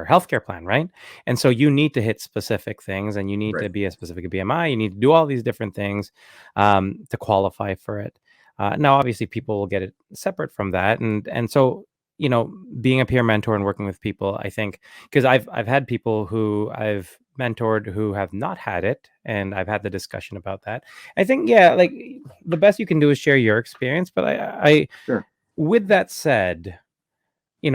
healthcare plan, right? And so you need to hit specific things, and you need to be a specific BMI. You need to do all these different things to qualify for it. Now, obviously, people will get it separate from that, and so being a peer mentor and working with people, I think, because I've had people who I've mentored who have not had it, and I've had the discussion about that. I think, like the best you can do is share your experience. But I with that said,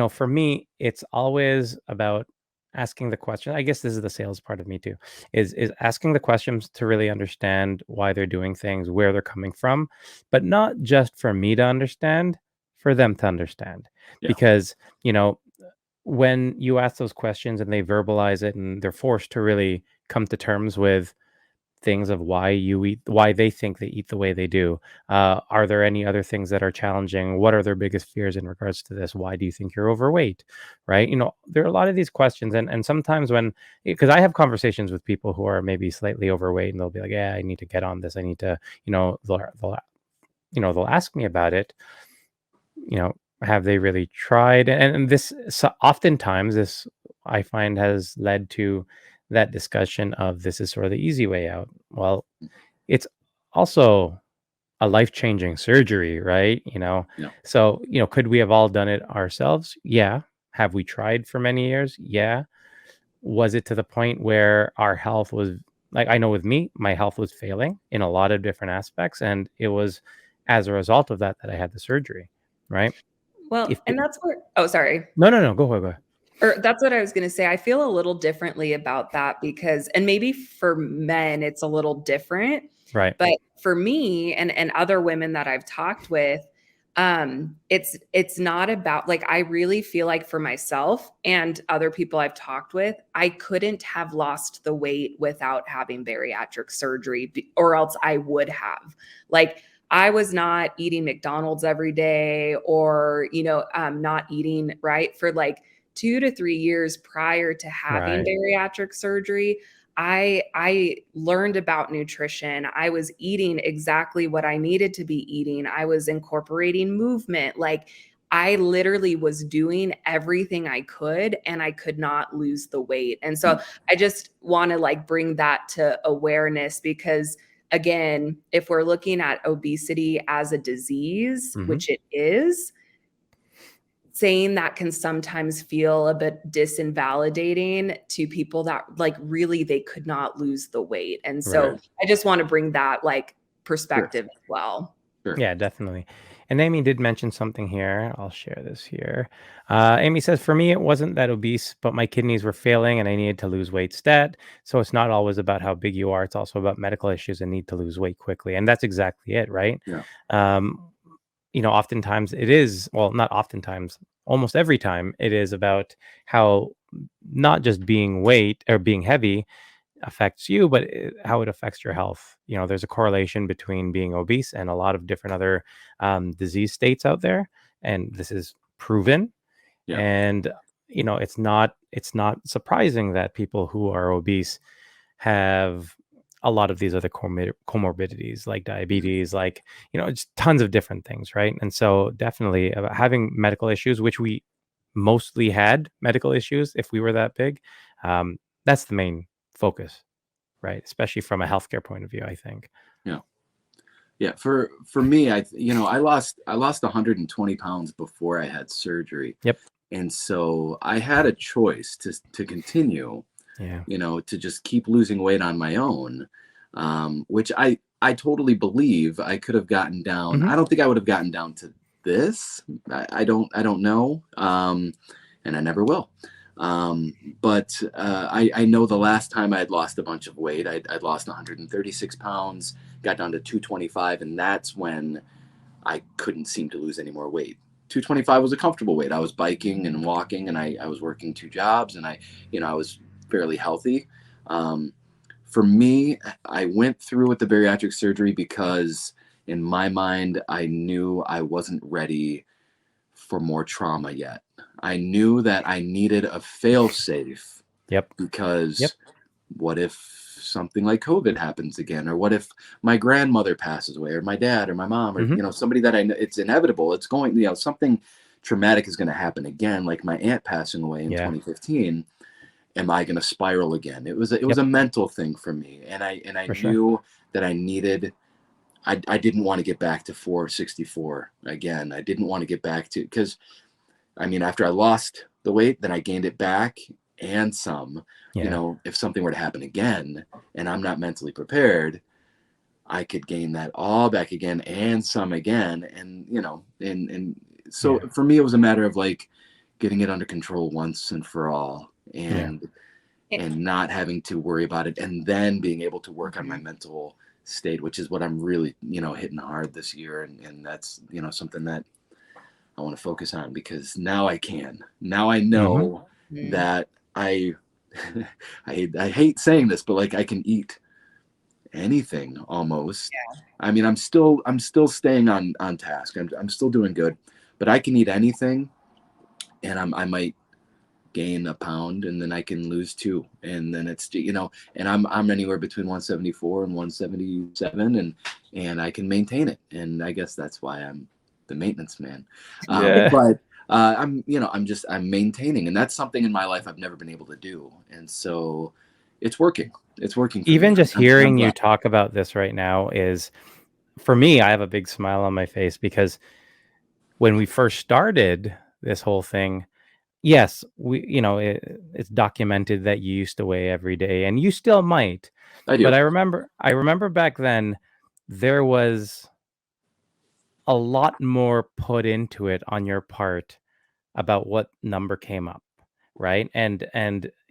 for me, it's always about asking the question. I guess this is the sales part of me too, is asking the questions to really understand why they're doing things, where they're coming from, but not just for me to understand, for them to understand. Because, when you ask those questions and they verbalize it and they're forced to really come to terms with things of why you eat, why they think they eat the way they do. Are there any other things that are challenging? What are their biggest fears in regards to this? Why do you think you're overweight? Right? There are a lot of these questions, and sometimes because I have conversations with people who are maybe slightly overweight, and they'll be like, "Yeah, I need to get on this. I need to," they'll ask me about it. have they really tried? And this, so oftentimes this I find has led to that discussion of this is sort of the easy way out. Well, it's also a life-changing surgery, right? Yeah. So, could we have all done it ourselves? Yeah. Have we tried for many years? Yeah. Was it to the point where our health was, like, I know with me, my health was failing in a lot of different aspects, and it was as a result of that I had the surgery, right? Well, If and it, that's where, oh, sorry. no, go ahead, go ahead. Or that's what I was going to say. I feel a little differently about that because, and maybe for men, it's a little different. Right. But for me and other women that I've talked with, it's not about, like, I really feel like for myself and other people I've talked with, I couldn't have lost the weight without having bariatric surgery, or else I would have. Like, I was not eating McDonald's every day, or, not eating right for like 2 to 3 years prior to having Right. bariatric surgery. I learned about nutrition. I was eating exactly what I needed to be eating. I was incorporating movement. Like, I literally was doing everything I could, and I could not lose the weight. And so I just want to, like, bring that to awareness, because again, if we're looking at obesity as a disease, Mhm. which it is, saying that can sometimes feel a bit disinvalidating to people that, like, really they could not lose the weight. And so Right. I just want to bring that, like, Sure. perspective as well. Sure. Yeah, definitely. And Amy did mention something here. I'll share this here. Amy says, for me, it wasn't that obese, but my kidneys were failing and I needed to lose weight stat. So it's not always about how big you are. It's also about medical issues and need to lose weight quickly. And that's exactly it, right? Yeah. Oftentimes it is, well, not oftentimes, almost every time it is about how not just being weight or being heavy affects you, but how it affects your health. There's a correlation between being obese and a lot of different other disease states out there, and this is proven. Yeah. And it's not surprising that people who are obese have a lot of these other comorbidities like diabetes, like just tons of different things, right? And so definitely having medical issues, which we mostly had medical issues if we were that big, that's the main focus, right? Especially from a healthcare point of view, I think. Yeah. Yeah. For me, I lost 120 pounds before I had surgery. Yep. And so I had a choice to continue, Yeah. to just keep losing weight on my own, which I totally believe I could have gotten down. Mhm. I don't think I would have gotten down to this. I don't know. And I never will. But I know the last time I had lost a bunch of weight, I'd lost 136 pounds, got down to 225, and that's when I couldn't seem to lose any more weight. 225 was a comfortable weight. I was biking and walking, and I was working 2 jobs, and I was fairly healthy. For me, I went through with the bariatric surgery because in my mind, I knew I wasn't ready for more trauma yet. I knew that I needed a fail-safe. Yep. Because Yep. what if something like COVID happens again, or what if my grandmother passes away, or my dad, or my mom, or Mhm. somebody that I know, it's inevitable. It's going, something traumatic is going to happen again, like my aunt passing away in Yeah. 2015. Am I going to spiral again? It was Yep. a mental thing for me, and I For sure. knew that I needed. I didn't want to get back to 464 again. I didn't want to get back to, because after I lost the weight, then I gained it back and some. Yeah. If something were to happen again and I'm not mentally prepared, I could gain that all back again and some again. And, and so Yeah. for me, it was a matter of, like, getting it under control once and for all, and not having to worry about it, and then being able to work on my mental state, which is what I'm really, hitting hard this year. And that's, something that I want to focus on, because now I can. Now I know that I hate saying this, but, like, I can eat anything almost. Yeah. I'm still staying on task. I'm still doing good, but I can eat anything, and I might gain a pound, and then I can lose 2, and then it's, and I'm anywhere between 174 and 177, and I can maintain it. And I guess that's why I'm the maintenance man. Yeah. But I'm maintaining, and that's something in my life I've never been able to do. And so it's working. It's working for Even me. just I'm hearing you glad. talk about this right now is, for me, I have a big smile on my face, because when we first started this whole thing, yes, it's documented that you used to weigh every day, and you still might. I do. But I remember back then there was a lot more put into it on your part about what number came up, right? And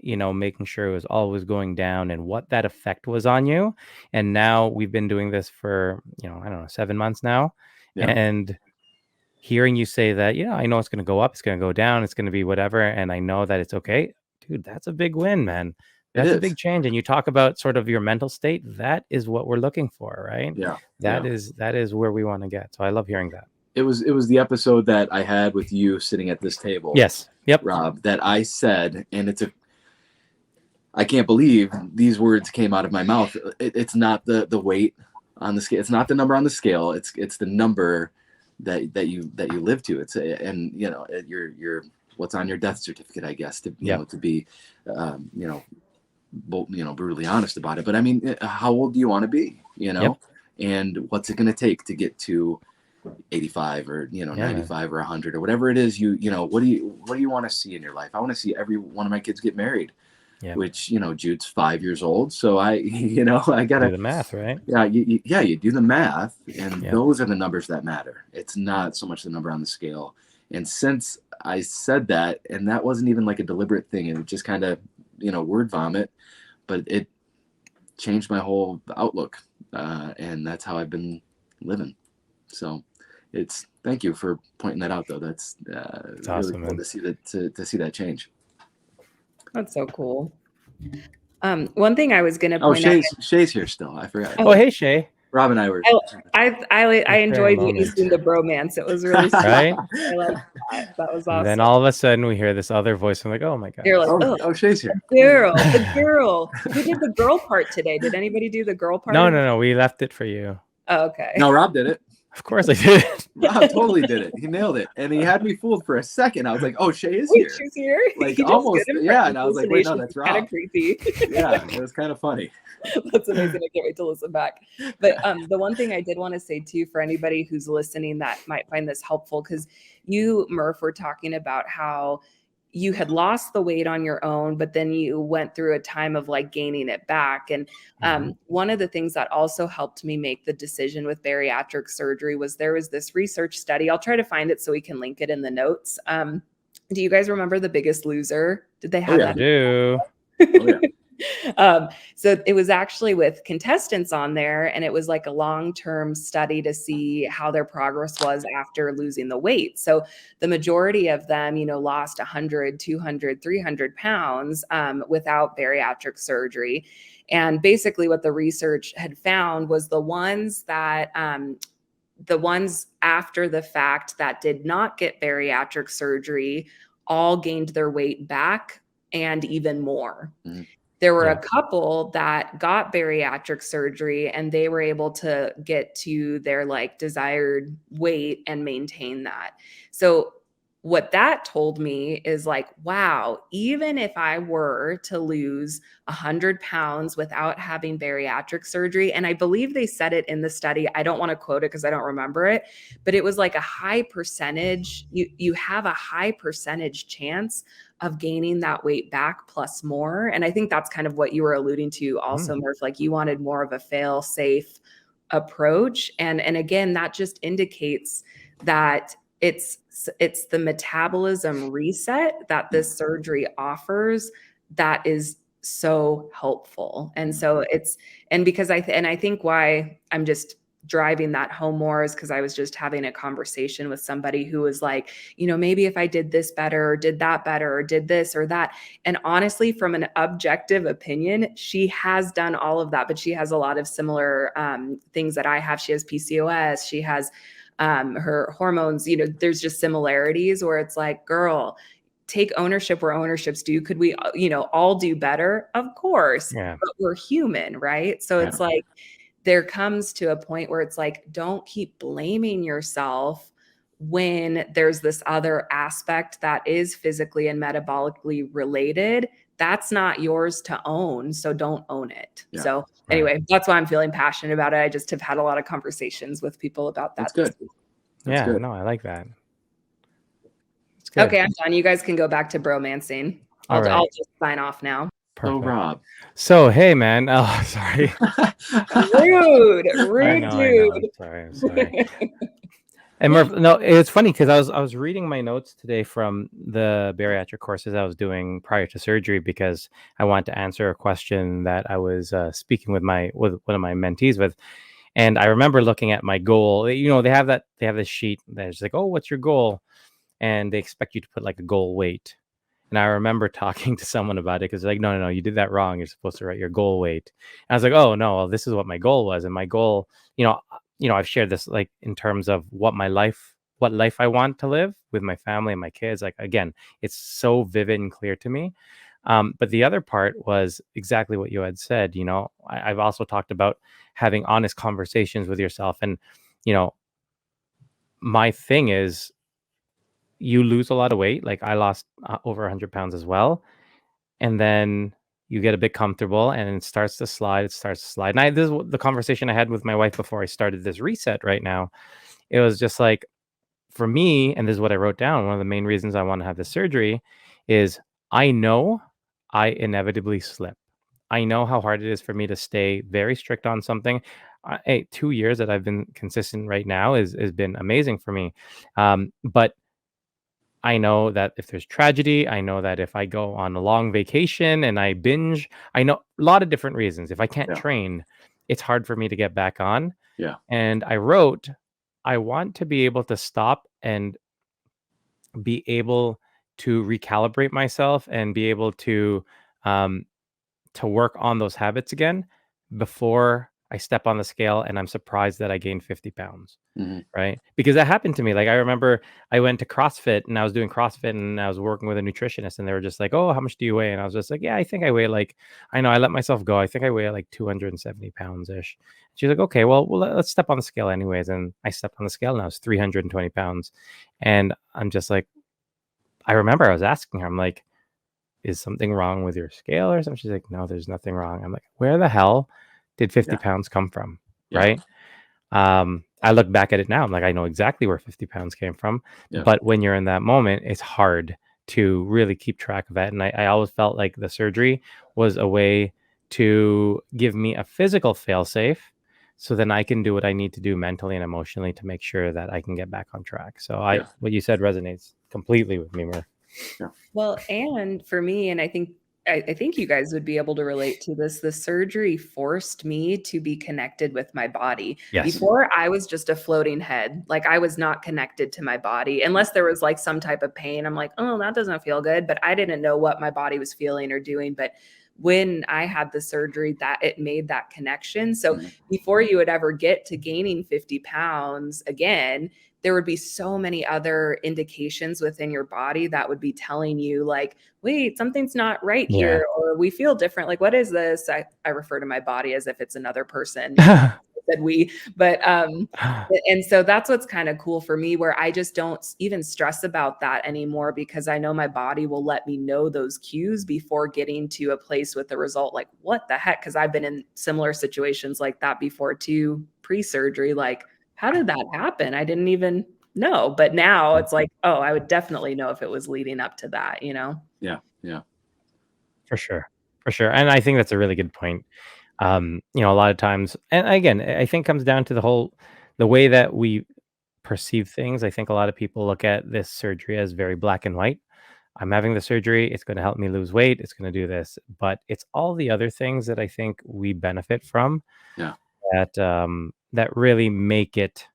making sure it was always going down and what that effect was on you. And now we've been doing this for, I don't know, 7 months now. Yeah. And hearing you say that, I know it's going to go up, it's going to go down, it's going to be whatever, and I know that it's okay. Dude, that's a big win, man. That's a big change. And you talk about sort of your mental state. That is what we're looking for, right? Yeah. That is where we want to get. So I love hearing that. It was the episode that I had with you sitting at this table. Yes. Yep. Rob, that I said, and I can't believe these words came out of my mouth. It's not the weight on the scale. It's not the number on the scale. It's the number that you live to. It's your what's on your death certificate, I guess, to be brutally honest about it. But I mean, how old do you want to be? And what's it going to take to get to 85 or 95 or 100 or whatever it is? What do you want to see in your life? I want to see every one of my kids get married. Yeah. Which Jude's 5 years old, so I gotta do the math, right? Yeah, you do the math, and those are the numbers that matter. It's not so much the number on the scale. And since I said that, and that wasn't even like a deliberate thing, and it just kind of word vomit, but it changed my whole outlook, and that's how I've been living. So thank you for pointing that out, though. That's really awesome, cool to see that to see that change. That's so cool. One thing I was going to point out. Shay's here still. I forgot. Oh, hey, Shay. Rob and I were. I enjoyed witnessing the bromance. It was really right. I like that. That was awesome. And then all of a sudden we hear this other voice. I'm like, oh my god. You're like, oh, Shay's here. The girl. Who did the girl part today? Did anybody do the girl part? No. We left it for you. Oh, okay. No, Rob did it. Of course I did. Rob totally did it. He nailed it. And he had me fooled for a second. I was like, oh, Shay is here. She's here? Like almost. Yeah. And I was like, wait, no, that's Rob. Kind of creepy. Yeah. It was kind of funny. That's amazing. I can't wait to listen back. But the one thing I did want to say too, for anybody who's listening that might find this helpful, because you, Murph, were talking about how you had lost the weight on your own, but then you went through a time of like gaining it back. And one of the things that also helped me make the decision with bariatric surgery was there was this research study. I'll try to find it so we can link it in the notes. Do you guys remember The Biggest Loser? Did they have that? I do. Oh, yeah. So it was actually with contestants on there, and it was like a long-term study to see how their progress was after losing the weight. So the majority of them, lost 100, 200, 300 pounds without bariatric surgery. And basically what the research had found was the ones after the fact that did not get bariatric surgery all gained their weight back and even more. Mm-hmm. There were a couple that got bariatric surgery and they were able to get to their like desired weight and maintain that. So what that told me is like, wow, even if I were to lose 100 pounds without having bariatric surgery, and I believe they said it in the study, I don't want to quote it because I don't remember it, but it was like a high percentage, you have a high percentage chance of gaining that weight back plus more. And I think that's kind of what you were alluding to also, Murph, like you wanted more of a fail-safe approach. And again, that just indicates that it's the metabolism reset that this surgery offers that is so helpful. And so I think why I'm just driving that home more is because I was just having a conversation with somebody who was like, maybe if I did this better or did that better or did this or that. And honestly, from an objective opinion, she has done all of that, but she has a lot of similar things that I have. She has PCOS. She has her hormones, there's just similarities where it's like, girl, take ownership where ownership's due. Could we, all do better? Of course, but we're human, right? So it's like, there comes to a point where it's like, don't keep blaming yourself when there's this other aspect that is physically and metabolically related, that's not yours to own. So don't own it. Yeah. So anyway, that's why I'm feeling passionate about it. I just have had a lot of conversations with people about that. That's good. Yeah, good. no, I like that. It's good. Okay, I'm done. You guys can go back to bromancing. All right. I'll just sign off now. Perfect. So Rob. So hey, man. Oh, sorry. Rude I know, dude. I'm sorry. And Murph, no, it's funny because I was reading my notes today from the bariatric courses I was doing prior to surgery because I wanted to answer a question that I was speaking with one of my mentees with, and I remember looking at my goal. You know, they have this sheet that's like, oh, what's your goal? And they expect you to put like a goal weight. And I remember talking to someone about it because like, no, you did that wrong. You're supposed to write your goal weight. And I was like, oh no, well, this is what my goal was, and my goal, I've shared this like in terms of what life I want to live with my family and my kids. Like, again, it's so vivid and clear to me. But the other part was exactly what you had said. I've also talked about having honest conversations with yourself. And, my thing is, you lose a lot of weight. Like I lost over 100 pounds as well. And then you get a bit comfortable and it starts to slide. And this is the conversation I had with my wife before I started this reset right now. It was just like, for me, and this is what I wrote down, one of the main reasons I want to have this surgery is I know I inevitably slip. I know how hard it is for me to stay very strict on something. 2 years that I've been consistent right now has been amazing for me. But I know that if there's tragedy, I know that if I go on a long vacation and I binge, I know a lot of different reasons. If I can't train, it's hard for me to get back on. Yeah. And I wrote, I want to be able to stop and be able to recalibrate myself and be able to work on those habits again before I step on the scale and I'm surprised that I gained 50 pounds. Mm-hmm. Right? Because that happened to me. Like I remember I went to CrossFit and I was doing CrossFit and I was working with a nutritionist and they were just like, oh, how much do you weigh? And I was just like, yeah, I think I weigh I let myself go. I think I weigh like 270 pounds ish. She's like, okay, well, let's step on the scale anyways. And I stepped on the scale and I was 320 pounds. And I'm just like, I remember I was asking her, I'm like, is something wrong with your scale or something? She's like, no, there's nothing wrong. I'm like, where the hell did 50 pounds come from? Yeah. Right. I look back at it now. I'm like, I know exactly where 50 pounds came from. Yeah. But when you're in that moment, it's hard to really keep track of that. And I always felt like the surgery was a way to give me a physical fail-safe so then I can do what I need to do mentally and emotionally to make sure that I can get back on track. So what you said resonates completely with me, Murph. Yeah. Well, and for me, and I think you guys would be able to relate to this. The surgery forced me to be connected with my body. Yes. Before, I was just a floating head. Like I was not connected to my body unless there was like some type of pain. I'm like, oh, that doesn't feel good. But I didn't know what my body was feeling or doing. But when I had the surgery, that it made that connection. So before you would ever get to gaining 50 pounds again, there would be so many other indications within your body that would be telling you like, wait, something's not right here, or we feel different. Like, what is this? I refer to my body as if it's another person. Said we, but and so that's what's kind of cool for me, where I just don't even stress about that anymore because I know my body will let me know those cues before getting to a place with the result. Like, what the heck? Because I've been in similar situations like that before too, pre-surgery. Like, how did that happen? I didn't even know. But now it's like, oh, I would definitely know if it was leading up to that, you know? Yeah. For sure. And I think that's a really good point. A lot of times, and again, I think comes down to the way that we perceive things. I think a lot of people look at this surgery as very black and white. I'm having the surgery. It's going to help me lose weight. It's going to do this, but it's all the other things that I think we benefit from. Yeah. That really make it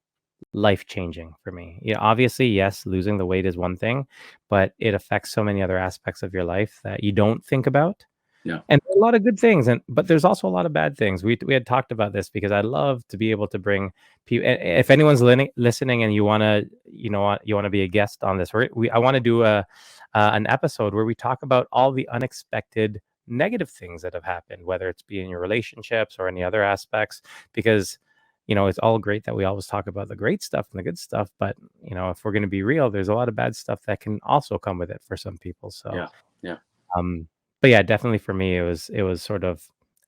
life-changing for me. Obviously, yes, losing the weight is one thing, but it affects so many other aspects of your life that you don't think about. Yeah. And there are a lot of good things, but there's also a lot of bad things. We had talked about this because I'd love to be able to bring people. If anyone's listening and you want to be a guest on this, I want to do an episode where we talk about all the unexpected negative things that have happened, whether it's be in your relationships or any other aspects, because it's all great that we always talk about the great stuff and the good stuff, but if we're going to be real, there's a lot of bad stuff that can also come with it for some people. So Yeah. but yeah, definitely for me, it was sort of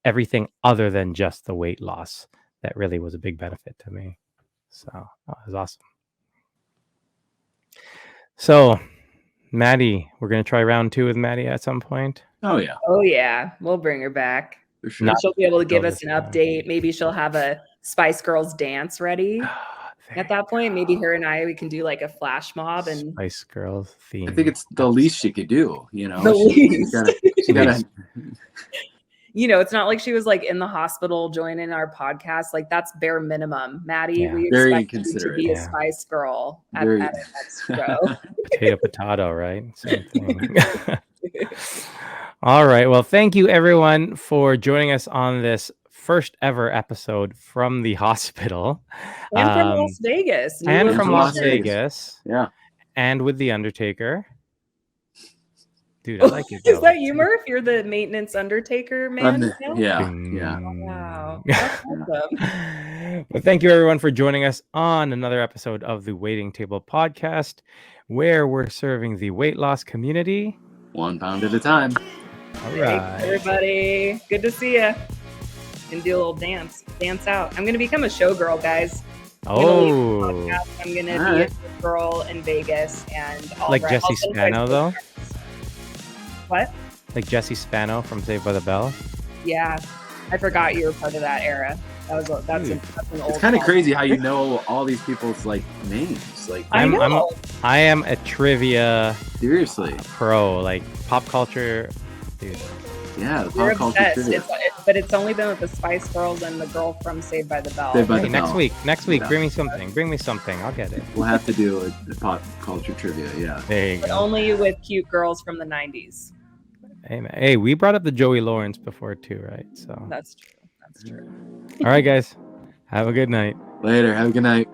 everything other than just the weight loss that really was a big benefit to me. So that was awesome. So Maddie, we're going to try round 2 with Maddie at some point. Oh yeah. Oh yeah, we'll bring her back. For sure. She'll be able to give us an Yeah. update. Maybe she'll have a Spice Girls dance ready. At that point, maybe her and we can do like a flash mob and Spice Girls theme. I think it's the least she could do, The She's gotta it's not like she was like in the hospital joining our podcast. Like that's bare minimum. Maddie, Yeah. we Very expect you to inconsiderate. be a Yeah. Spice Girl at Very- our next show. Potato, right? Same thing. All right. Well, thank you everyone for joining us on this first ever episode from the hospital. And from Las Vegas. New And from Las location. Vegas. Yeah. And with The Undertaker. Dude, I like it. Is that you, Murph? You're the maintenance undertaker man? now? Yeah. Wow. That's awesome. Well, thank you everyone for joining us on another episode of the Waiting Table Podcast, where we're serving the weight loss community 1 pound at a time. All Thanks, right. everybody. Good to see you. And do a little dance out. I'm gonna become a showgirl, guys. Oh, I'm gonna be Alright. a girl in Vegas, and I'll like I'll Jesse send Spano you though? guys- What? Like Jesse Spano from Saved by the Bell? Yeah, I forgot you were part of that era. That's an old. It's kind of song. crazy how you know all these people's like names. Like I know. I am a trivia seriously. pro, like pop culture, dude. Yeah, the You're pop culture obsessed. trivia. But it's only been with the Spice Girls and the girl from Saved by the Bell. Saved by Hey, the next Bell. week, Yeah. bring me something. I'll get it. We'll have to do a pop culture trivia. Yeah. There you But go. only with cute girls from the 90s. Hey, man. Hey, we brought up the Joey Lawrence before too, right? So, That's true. That's true. all right, guys, have a good night. Later. Have a good night.